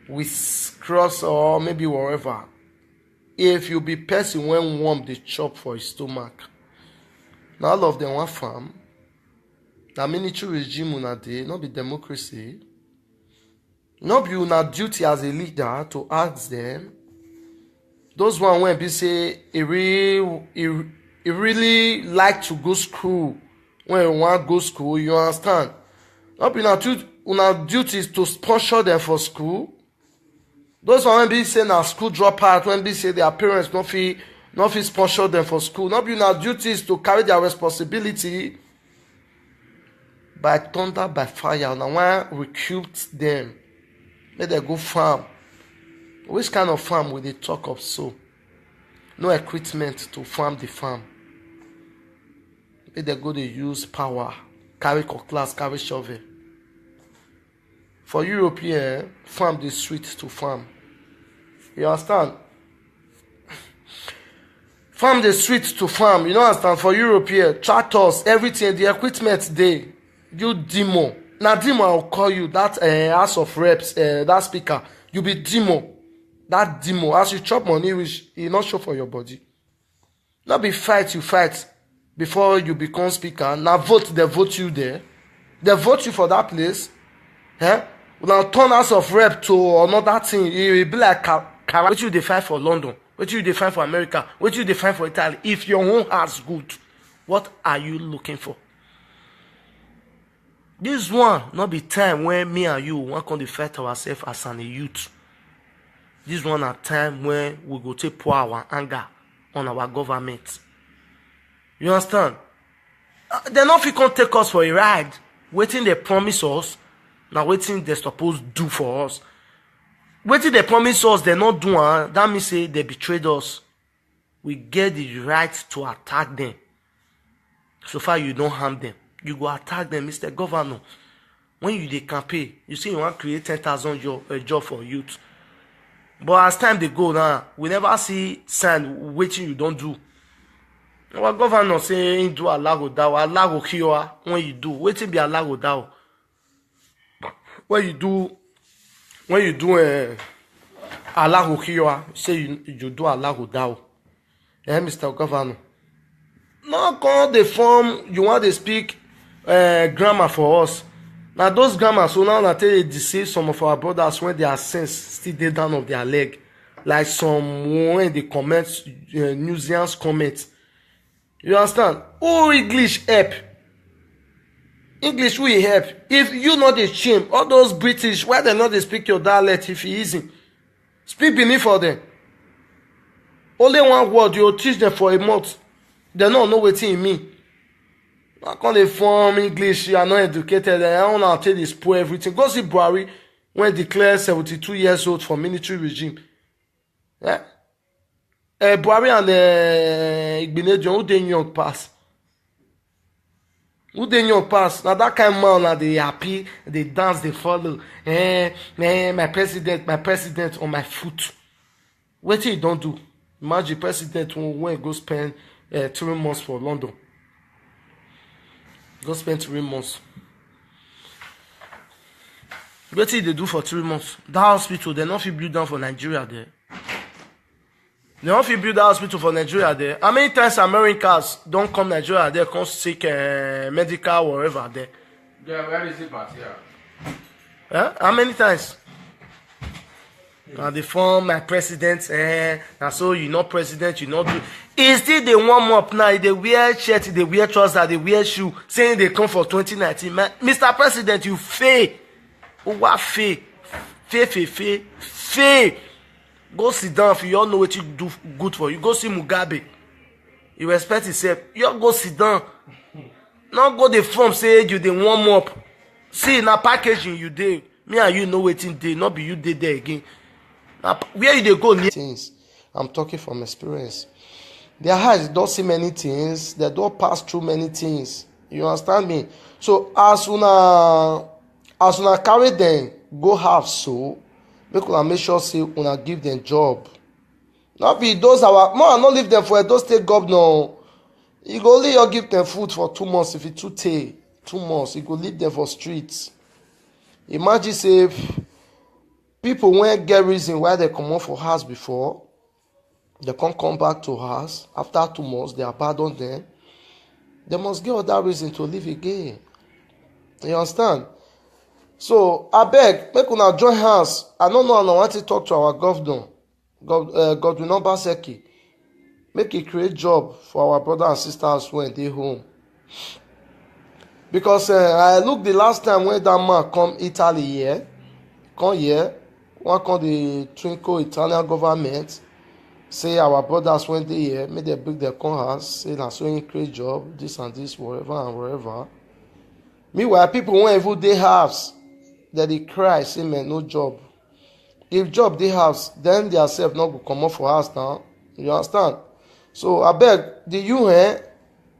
with cross or maybe wherever. If you be person when warm the chop for his stomach. Now all of them want farm. Now military regime una dey, not be democracy. Not be una duty as a leader to ask them. Those one when be say he really like to go school. When you want go school, you understand? Not be una duty is to sponsor them for school. Those one when be say na school dropout, when be say their parents not fit sponsor them for school. Not be una duty is to carry their responsibility by thunder, by fire. Now one recruit them. Let them go farm. Which kind of farm will they talk of so? No equipment to farm the farm. Let them go they use power. Carry cutlass, carry shovel. For European, farm the sweet to farm. You understand? Farm the sweet to farm. You know understand? For European, tractors, everything, the equipment they. You demo. Now demo I'll call you that House of Reps, that speaker. You be demo. That demo. As you chop money, which you not show for your body. Not be fight you fight before you become speaker. Now vote, they vote you there. They vote you for that place. Now turn House of Rep to another thing. It will be like what you define for London, what you define for America, what you define for Italy. If your own heart's good, what are you looking for? This one not be time when me and you want to fight ourselves as an youth. This one a time when we go to pour our anger on our government. You understand? They not fit come take us for a ride. Waiting they promise us, now waiting they supposed do for us. Waiting they promise us, they not do. That means say they betrayed us. We get the right to attack them. So far you don't harm them. You go attack them, Mr. Governor. When you dey campaign, you see you want to create 10,000 job for youth. But as time they go now, we never see sign waiting you don't do. Our governor say do Allah go down, Allah go kill you when you do. Waiting be Allah go down. When you do Allah go kill you, say you do Allah go down. Mr. Governor. Now call the form you want to speak grammar for us. Now those grammar, so now I tell you deceive some of our brothers when their sense still dey down of their leg. Like some when they comment, Newsians comment. You understand? Who English help? English will help. If you not the shame, all those British, why they not they speak your dialect if it easy? Speak beneath for them. Only one word, you teach them for a month. They don't know what it mean. I can't form English, you are not educated, and I want to tell you spoil everything. Go see Buhari when declared 72 years old for military regime. Yeah? Buhari and Igbenedion, who they young pass? Who they young pass? Now that kind of man, now they happy, they dance, they follow. My president on my foot. What till you don't do? Imagine president when go spend 3 months for London. Go spend 3 months. What did they do for 3 months? That hospital, they not fit build down for Nigeria there. They don't fit build that hospital for Nigeria there. How many times Americans don't come Nigeria there, come seek medical wherever there? Yeah, where is it, Batia? How many times? Now they form my president, and so you not president, you not do. Is still they warm up now? They wear shirt, they wear trousers, they wear shoe, saying they come for 2019. Man, Mr. President, you fail. What fail? Fail. Go sit down if you all know what you do good for you. Go see Mugabe. You respect yourself. You all go sit down. Not go the form say you they warm up. See now packaging you dey. Me and you know wetin dey. Not be you dey there again. Now, where you dey go near things? I'm talking from experience. Their eyes don't see many things. They don't pass through many things. You understand me? So as una carry them go have so. Make sure say una give them job. Not be those our more not leave them for those state governor. You go only you give them food for 2 months if it too take 2 months. You go leave them for streets. Imagine say people won't get reason why they come out for house before. They can't come back to house after 2 months. They abandon them. They must get other reason to live again. You understand? So I beg, make una join hands. I don't know. I want to talk to our governor, Godwin Obaseki. Make it create job for our brothers and sisters when they home. Because I look the last time when that man come Italy here, come the twinkle Italian government. Say our brothers when they here, make they bring their house. Say na so create job, this and this, wherever and wherever. Meanwhile, people when even they house. That they cry, say man, no job. If job they house, then they self not go come up for house now. You understand? So I beg the UN,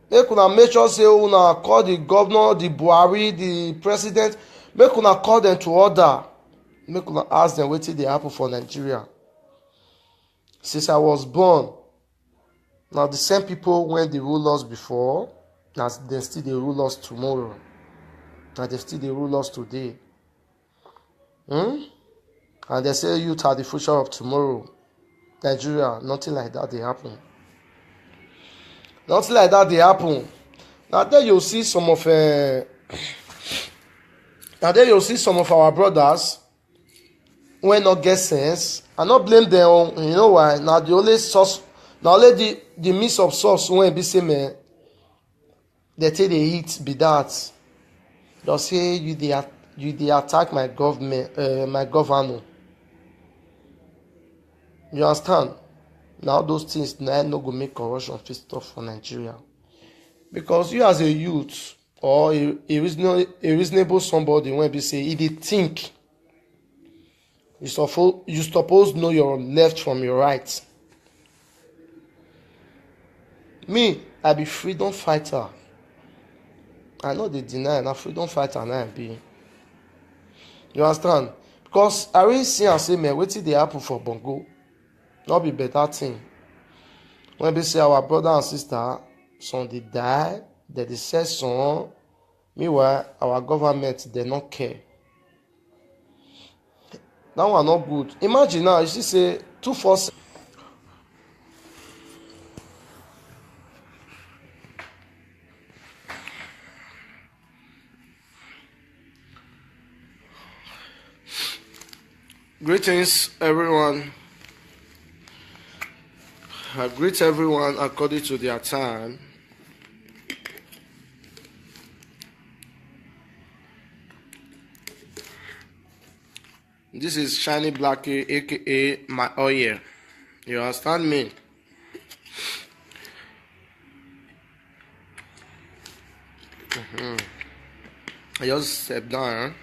make una make sure say una call the governor, the Buhari, the president, make una call them to order. Make una ask them what they happen for Nigeria. Since I was born, now the same people when they rule us before, now they still they rule us tomorrow. Now they still they rule us today. And they say youth are the future of tomorrow. Nigeria, nothing like that they happen. Nothing like that dey happen. Na there you see some of our brothers wey no get sense. I no blame them. You know why? Na the only source, na only the means of source wey be say man they take dey eat be that. Just say you dey attack my government, my governor. You understand? Now those things na no go make corruption fit stop for Nigeria. Because you as a youth or a reasonable somebody when be say if they think you suppose know your left from your right. Me, I be freedom fighter. I know they deny na freedom fighter na I be. You understand? Because I really see and say man wetin dey happen for Bongo not be better thing. When we say our brother and sister, some they die, they say some. Meanwhile, our government they not care. That one not good. Imagine now, you see say 247. Greetings, everyone. I greet everyone according to their time. This is Shiny Blackie, aka my oil. You understand me? I just step down.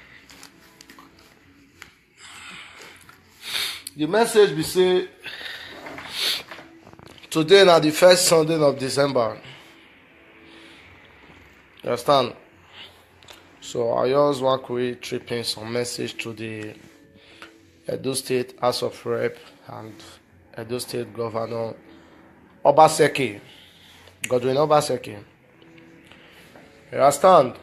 The message be say today na the first Sunday of December. You understand? So I just want to trip in some message to the Edo State House of Rep and Edo State Governor Obaseki, Godwin Obaseki. You understand?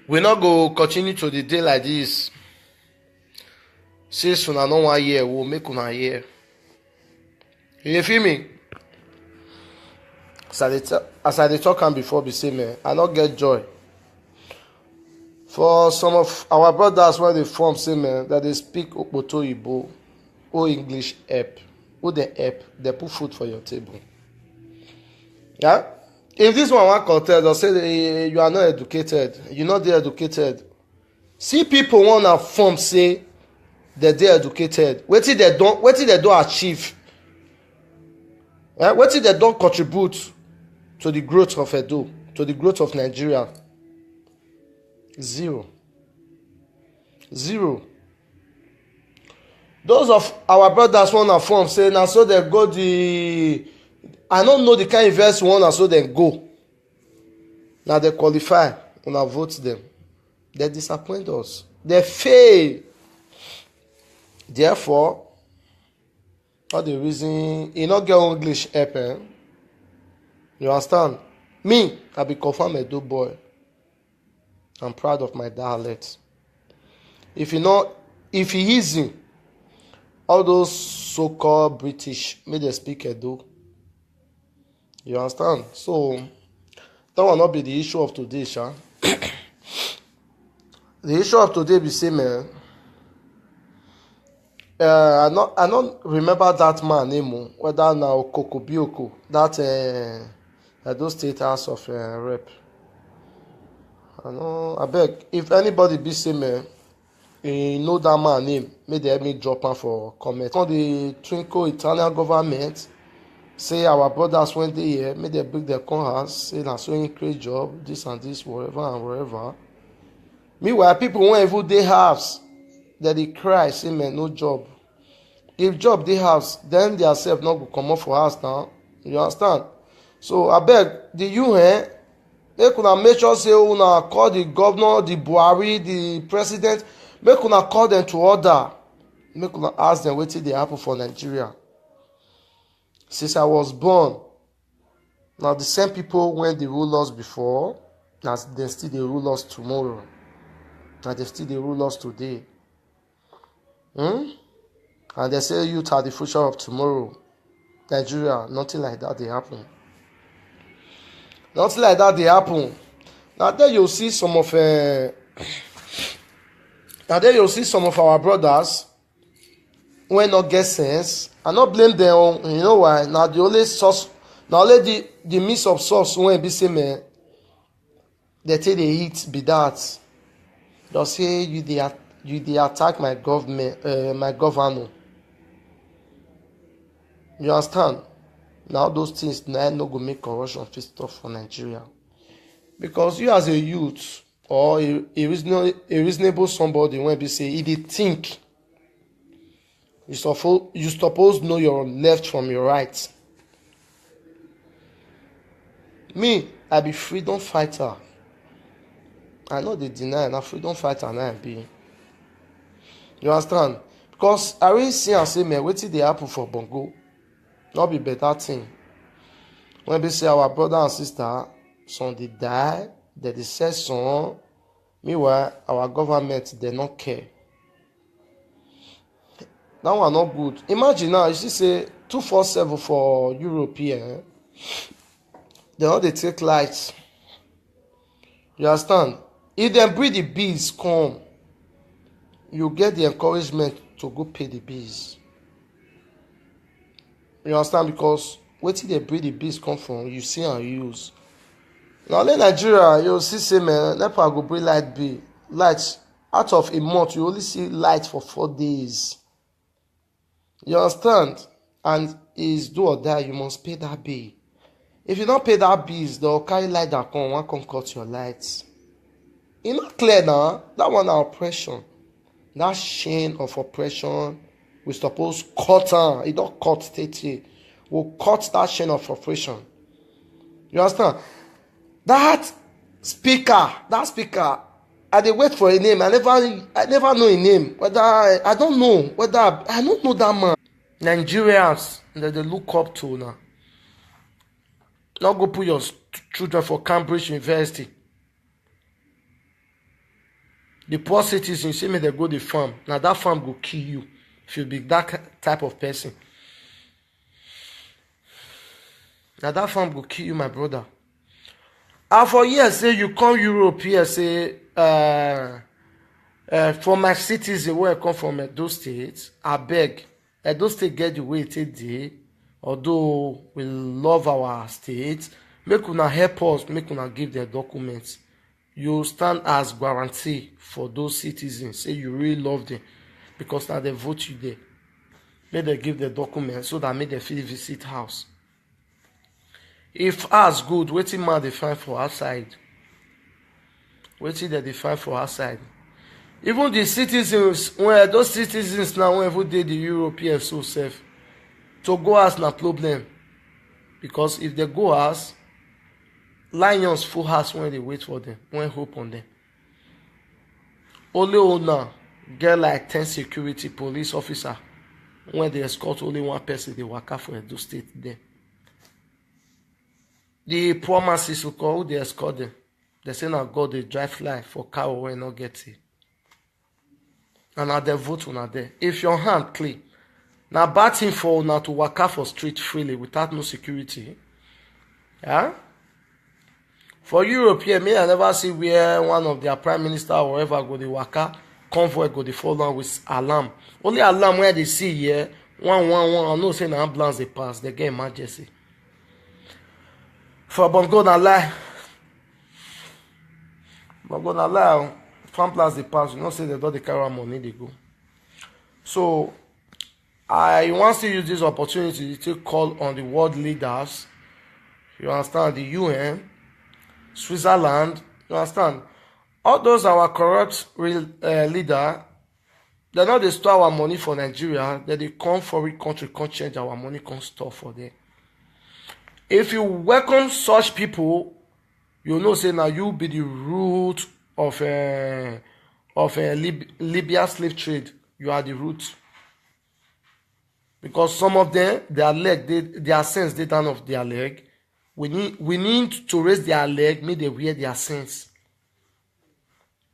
We not go continue to the day like this. Since una no one year, we'll make una hear. You feel me? As I talk am before, be say man, I not get joy. For some of our brothers where they from say man that they speak Okpoto Igbo or English help. Who they help, they put food for your table. Yeah? If this one contest or say you are not educated, you're not there educated. See people wanna form say that they educated. What till they don't achieve? What till they don't contribute to the growth of Edo, to the growth of Nigeria? Zero. Those of our brothers wanna form say now so they go the I don't know the kind of verse one so they go. Now they qualify and I vote them. They disappoint us. They fail. Therefore, all the reason you not get English help. You understand? Me, I be confirmed Edo boy. I'm proud of my dialect. If he easy, all those so-called British may they speak Edo. You understand? So that will not be the issue of today, Sha. The issue of today be say man. I don't remember that man name, whether now Kokobioko, that Edo State House of Rep. I beg if anybody be say man, you know that man name, may they help me drop am for comment. On the twinkle Italian government, say our brothers when they here, may they break their house, say na so increase job, this and this, whatever and wherever. Meanwhile, people won't even they house, that they cry, say man, no job. If job they house, then they self not go come up for house now. You understand? So I beg the UN, make una make sure say una call the governor, the Buhari, the president, make una call them to order. Make una ask them wetin dey happen for Nigeria. Since I was born, now the same people when they rule us before, now they still they rule us tomorrow. Now they still they rule us today. And they say youth are the future of tomorrow. Nigeria, nothing like that dey happen. Nothing like that dey happen. Na there you see some of our brothers wey no get sense. I no blame them. You know why? Na the only source, na only the mix of sauce wey be say man, they take dey eat be that. Just say you dey attack my government, my governor. You understand? Now those things na no go make corruption fit stop for Nigeria. Because you as a youth or a reasonable somebody when be say if they think you suppose know your left from your right. Me, I be freedom fighter. I know they deny na freedom fighter na I be. You understand? Because I really see and say man wetin dey happen for Bongo not be better thing. When we say our brother and sister, some they die, they sell some. Meanwhile, our government they not care. That one not good. Imagine now, you see say 247 for European, they not they take lights. You understand? If they bring the bees come, you get the encouragement to go pay the bees. You understand? Because wetin dey bring the bees come from, you see and use. Na only Nigeria you see say man, NEPA go bring light out of a month. You only see light for 4 days. You understand? And is do or die, you must pay that bill. If you don't pay that bills, they'll carry light that come cut your lights. E not clear now. That one na oppression. That chain of oppression, we suppose cut am. E don cut steady. We'll cut that chain of oppression. You understand? That speaker, I dey wait for a name. I never know a name. I don't know that man. Nigerians that they look up to now. Now go put your children for Cambridge University. The poor citizens say me they go the farm. Now that farm go kill you if you be that type of person. Now that farm go kill you, my brother. And for years, say you come Europe here, say for my citizen where I come from Edo State, I beg. Edo State get the way it dey. Although we love our state, make una help us, make una give their documents. You stand as guarantee for those citizens. Say you really love them because now they vote you there. Make they give the documents so that make they feel visit house. If ours good, wetin man dey find for outside? Wetin they find for outside? Even the citizens, when those citizens now when every day the European so safe, to go house na problem. Because if they go house, lions full house when they wait for them, when hope on them. Only owner get like 10 security police officer when they escort only one person, they waka for Edo State there. The poor masses who call, who they escort them, they say now God they drive fly for car wey not get it. And now they vote on there. If your hand clean, now bad thing for now to waka for street freely without no security. Yeah? For Europe here, me I never see where one of their prime minister or whoever go the waka, convoy go the follow with alarm. Only alarm where they see here, 111, I know say na ambulance they pass, they get emergency. For Bongo na lie. Bongo na lie. Ambulance they pass, you know say they don't they carry money they go. So I want to use this opportunity to call on the world leaders. You understand? The UN, Switzerland, you understand? All those our corrupt leader, they not they store our money for Nigeria, then they come for a country, can't change our money, can't store for them. If you welcome such people, you know say now you be the root of Libya slave trade. You are the root. Because some of them, their sense they down of their leg. We need to raise their leg, make they wear their sense.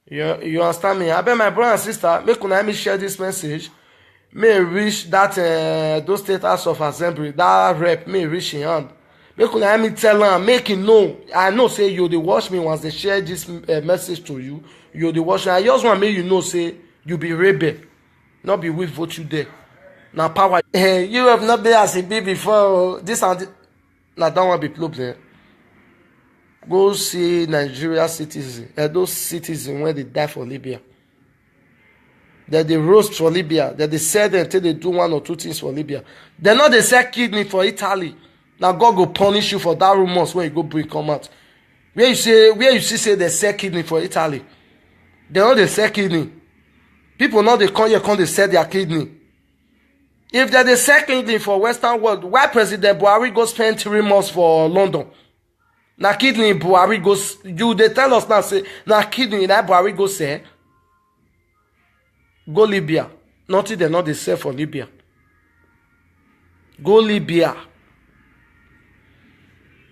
You understand me? I bet my brother and sister, make una me share this message. may reach that those state house of assembly, that rep may reach in hand. Make una help me tell am, make him know. I know say you dey watch me once they share this message to you. You dey watch me. I just want make you know say you be rebel, not be we vote you there. Now power. You have not been as a be before. This and this. Now that one be problem. Go see Nigeria citizens, those citizens when they die for Libya. That they roast for Libya, that they sell them until they do one or two things for Libya. They not they sell kidney for Italy. Now God go punish you for that rumors when you go bring come out. Where you see say they sell kidney for Italy. They not they sell kidney. People not they come here come they sell their kidney. If they sell kidney for Western world, why President Buhari go spend 3 months for London? Now kidney Buhari goes. You they tell us now say now kidney that Buhari go say. Go Libya. Nothing they not they sell for Libya. Go Libya.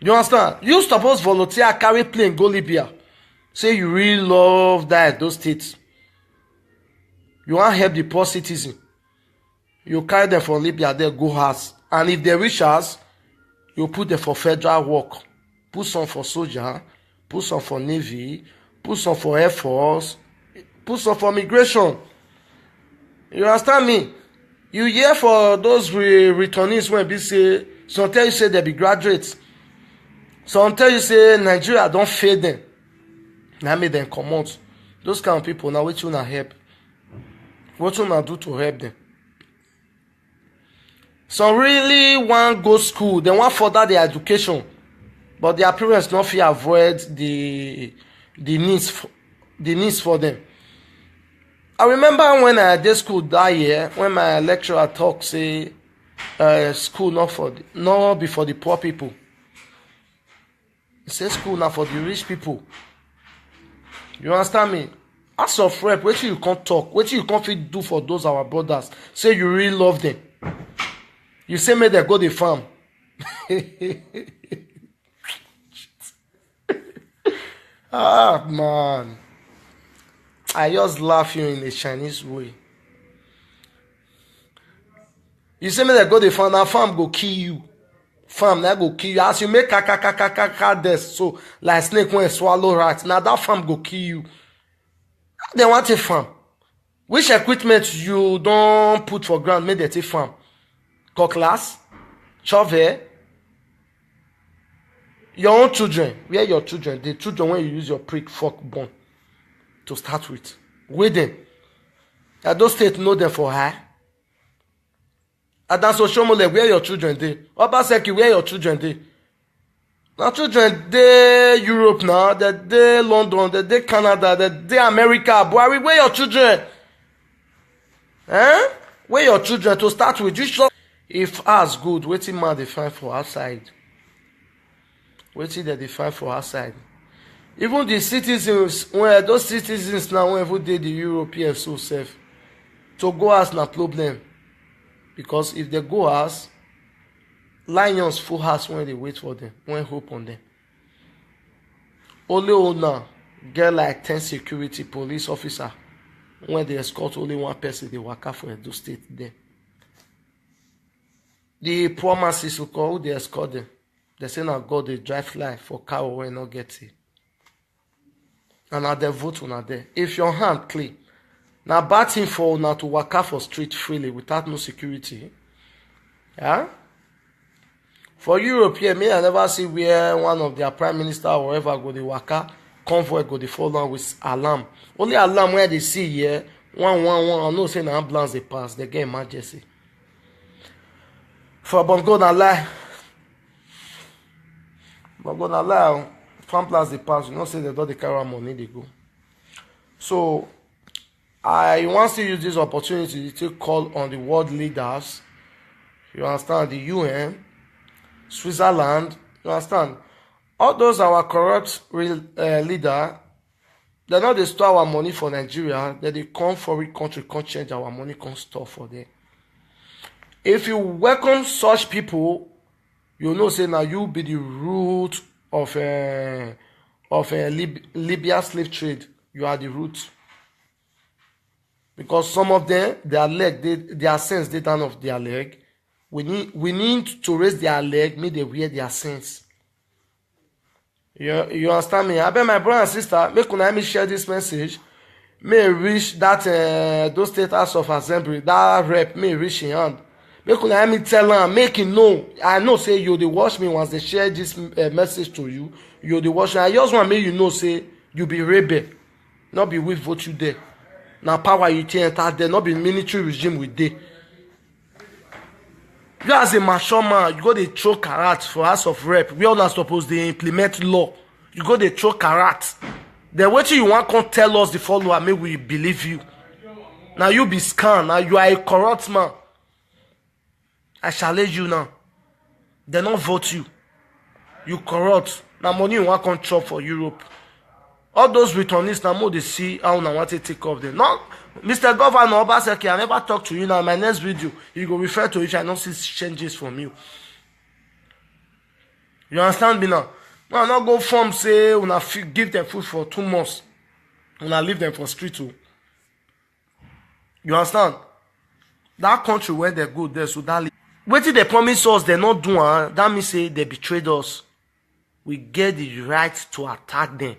You understand? You suppose volunteer carry plane go Libya. Say you really love those states. You want help the poor citizen. You carry them from Libya, they go house. And if they reach us, you put them for federal work. Put some for soldier, put some for navy, put some for air force, put some for migration. You understand me? You hear for those returnees when they say, some tell you say they be graduates. Some tell you say Nigeria don't fail them. Now make them come out. Those kind of people, now what you not help? What you not do to help them? Some really want go school, they want further their education. But their parents not feel avoid the needs for them. I remember when I did school that year, when my lecturer talk say school not be for the poor people. He said school not for the rich people. You understand me? As of rep, what you can't talk, what you can't fit do for those our brothers. Say you really love them. You say may they go the farm. Ah man. I just laugh you in a Chinese way. You say me they go the farm, now farm go kill you. Farm now go kill you. As you make kaka there, so like snake when swallow rat. Now that farm go kill you. They want a farm. Which equipment you don't put for ground make they take farm? Cutlass, shovel. Your own children, where your children? The children when you use your prick fork bone to start with. With them. And those states know them for high. And that's Oshomole, where your children they? Obaseki, where your children they? Now children they Europe now, they London, they Canada, they America. Buhari, where your children? Eh? Where your children to start with? You should. If as good, waiting man they find for outside. Waiting that they find for outside. Even the citizens, when those citizens now whenever they the Europeans so safe, to go as na problem. Because if they go as, lions full house when they wait for them, when hope on them. Only owner get like 10 security police officer when they escort only one person they work out for Edo State there. The poor masses who call they escort them. They say now God they drive fly for car when not get it. And now they vote on there. If your hand clean, now bad thing for now to walk out for street freely without no security. Yeah? For Europe here, me I never see where one of their prime minister or whoever go the waka convoy go the follow with alarm. Only alarm where they see here, 111, I know say the ambulance they pass, they get emergency. For Bongo na lie. Bongo na lie. Ambulance they pass, you know say they don't they carry money they go. So I want to use this opportunity to call on the world leaders. You understand? The UN, Switzerland, you understand? All those our corrupt leader, they not they store our money for Nigeria, that they come for a country, can't change our money, can't store for them. If you welcome such people, you know say now you be the root of Libya slave trade. You are the root. because some of them, their leg, their sense, they down of their leg. We need to raise their leg, make they wear their sense. You understand me? I bet my brother and sister, make una me share this message. May reach that those state house of assembly, that rep may reach in hand. Make una me tell them, make him know. I know say you they watch me once they share this message to you. You they watch me. I just want make you know say you be rebel, not be with vote you there. Now power you take enter there, not be military regime with there. You as a mature man, you go dey throw karat for house of rep. We all are supposed to implement law. You go dey throw karat. Then wetin you want come tell us the follower, make we believe you. Now you be scam. Now you are a corrupt man. I challenge you now. They not vote you. You corrupt. Now money you want come chop for Europe. All those returnees now more they see how now want to take off them. No, Mr. Governor Obaseki, I never talk to you now. In my next video, you go refer to it. I don't see changes from you. You understand me now? Now not go from say una give them food for 2 months. Una leave them for street too. You understand? That country where they go there, so that wetin they promise us, they not do. That means say they betrayed us. We get the right to attack them.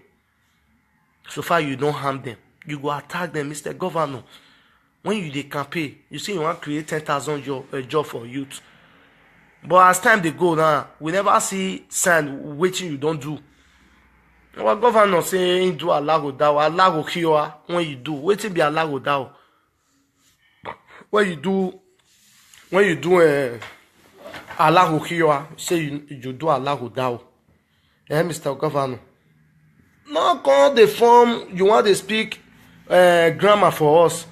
So far you don't harm them. You go attack them, Mr. Governor. When you dey campaign, you say you want to create 10,000 job for youth. But as time they go now, we never see sign wetin you don't do. Our governor say he do alago dawo, alago kiwa. When you do, wetin be alago dawo? When you do alago kiwa, say you do alago dawo. Mr. Governor. Now come the form you want to speak grammar for us.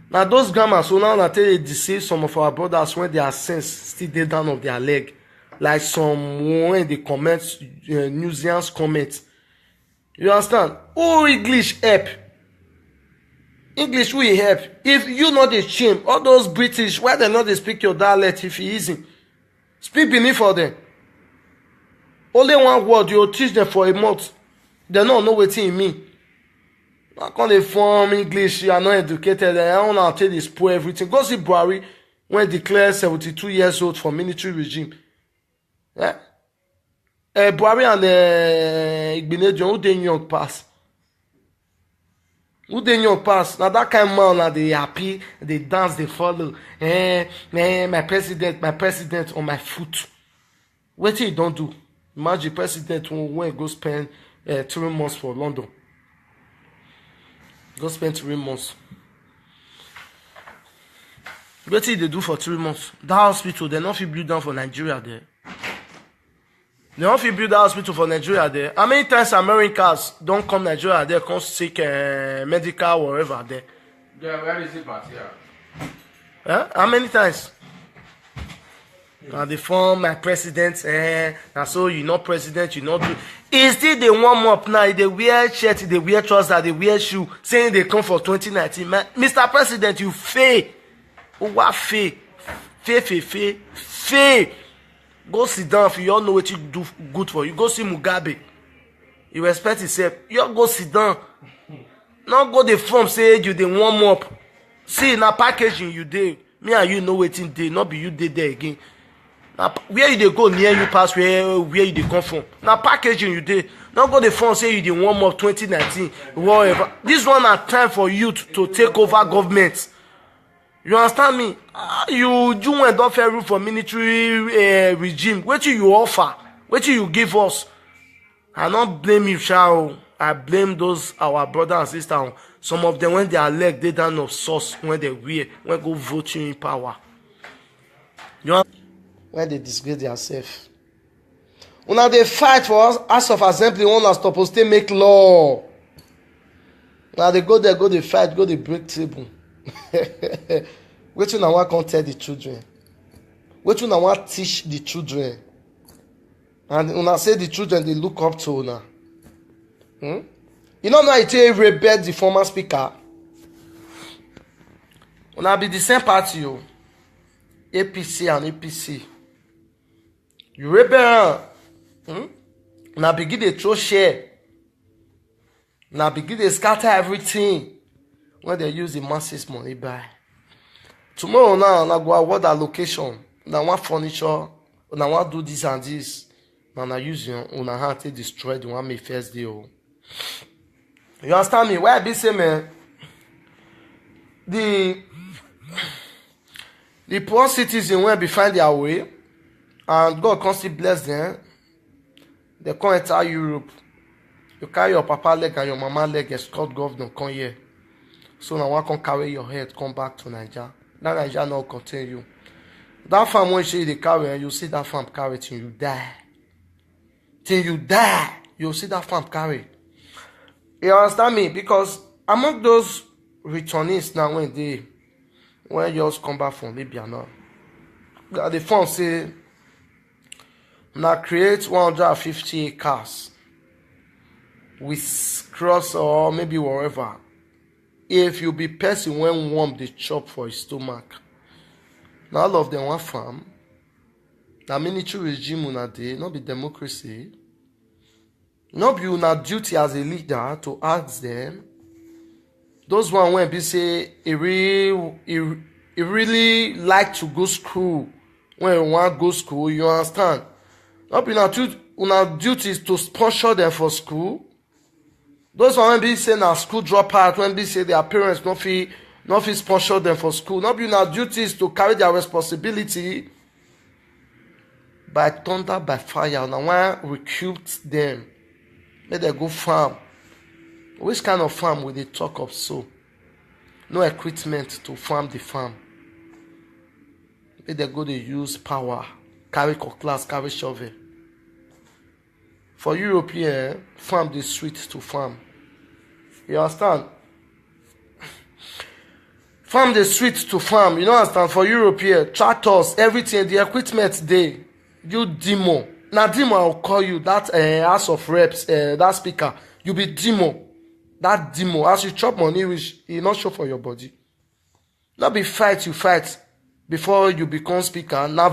Now those grammar, so now I tell you deceive some of our brothers when their sense still dey down of their leg. Like some when they comment, Newsians comment. You understand? Who English help? English will help. If you not the shame, all those British, why they not they speak your dialect if it easy? Speak beneath for them. Only one word, you teach them for a month. They don't know what it mean. I can't they form English, you are not educated, I don't know how to spoil everything. Go see Buhari when declared 72 years old for military regime. Yeah? Buhari and Igbenedion, who they young pass? Who they young pass? Now that kind of man, now they happy, they dance, they follow. My president on my foot. What you don't do? Imagine president when go spend 3 months for London. Go spend 3 months. What did they do for 3 months? That hospital, they not fit build down for Nigeria there. They don't fit build that hospital for Nigeria there. How many times Americans don't come Nigeria there, come seek medical wherever there? Yeah, where is it, Batia? How many times? They form my president, and so you not president, you not do. It's still they warm up now. They wear shirt, they wear trousers, they wear shoe, saying they come for 2019. Mr. President, you fail. What fail? Fail. Go sit down if you all know what you do good for you. Go see Mugabe. You respect yourself. You all go sit down. Not go the form say you they warm up. See now packaging you did. Me and you know waiting day. Not be you did there again. Now, where you dey go near you pass where you dey come from. Now packaging you dey. Not go the phone say you dey warm up 2019, whatever. This one na time for youth to take over government. You understand me? You when don't fair rule for military regime. What you offer? What you give us? I not blame you, shall I blame those our brother and sister. Some of them when they are leg they down of source when they wear when go vote you in power. You know? When they disgrace themselves. Una they fight for us House of Assembly, one are supposed to make law. Now they go there, go they fight, go they break table. Which one I want to tell the children? Which one I want to teach the children? And una say the children they look up to una. You know how it rebel the former speaker. Una be the same party, yo. APC and APC. You rebel. Now begin to throw share. Now begin to scatter everything. when they use the masses money buy. Tomorrow now, na go award allocation. Now one furniture, now one do this and this. Now na use una hand to destroy the one make first deal. You understand me? Why I be say man? The poor citizens when be find their way, and God constantly bless them. They come enter Europe. You carry your papa leg and your mama leg, escort governor come here. So now one can carry your head, come back to Nigeria. That Nigeria not contain you. That farm when you carry, and you see that farm carry till you die. Till you die, you see that farm carry. You understand me? Because among those returnees now when just come back from Libya now, the farm say now create 150 acres with cross or maybe wherever. If you be person when warm the chop for his stomach. Now all of them want farm. Now military regime una dey, not be democracy. Not be una duty as a leader to ask them. Those one when be say he really like to go school. When you want go school, you understand? Not be una duty is to sponsor them for school. Those one when be say na school dropout, when be say their parents not fit sponsor them for school. Not be una duty is to carry their responsibility by thunder, by fire. Now one recruit them. Let them go farm. Which kind of farm will they talk of so? No equipment to farm the farm. Let them go they use power. Carry cutlass, carry shovel. For European, farm the sweet to farm. You understand? Farm the sweet to farm. You know understand? For European, tractors, everything, the equipment they. You demo. Now demo I'll call you that House of Reps, that speaker. You be demo. That demo. As you chop money, which you not show for your body. Not be fight, you fight before you become speaker. Now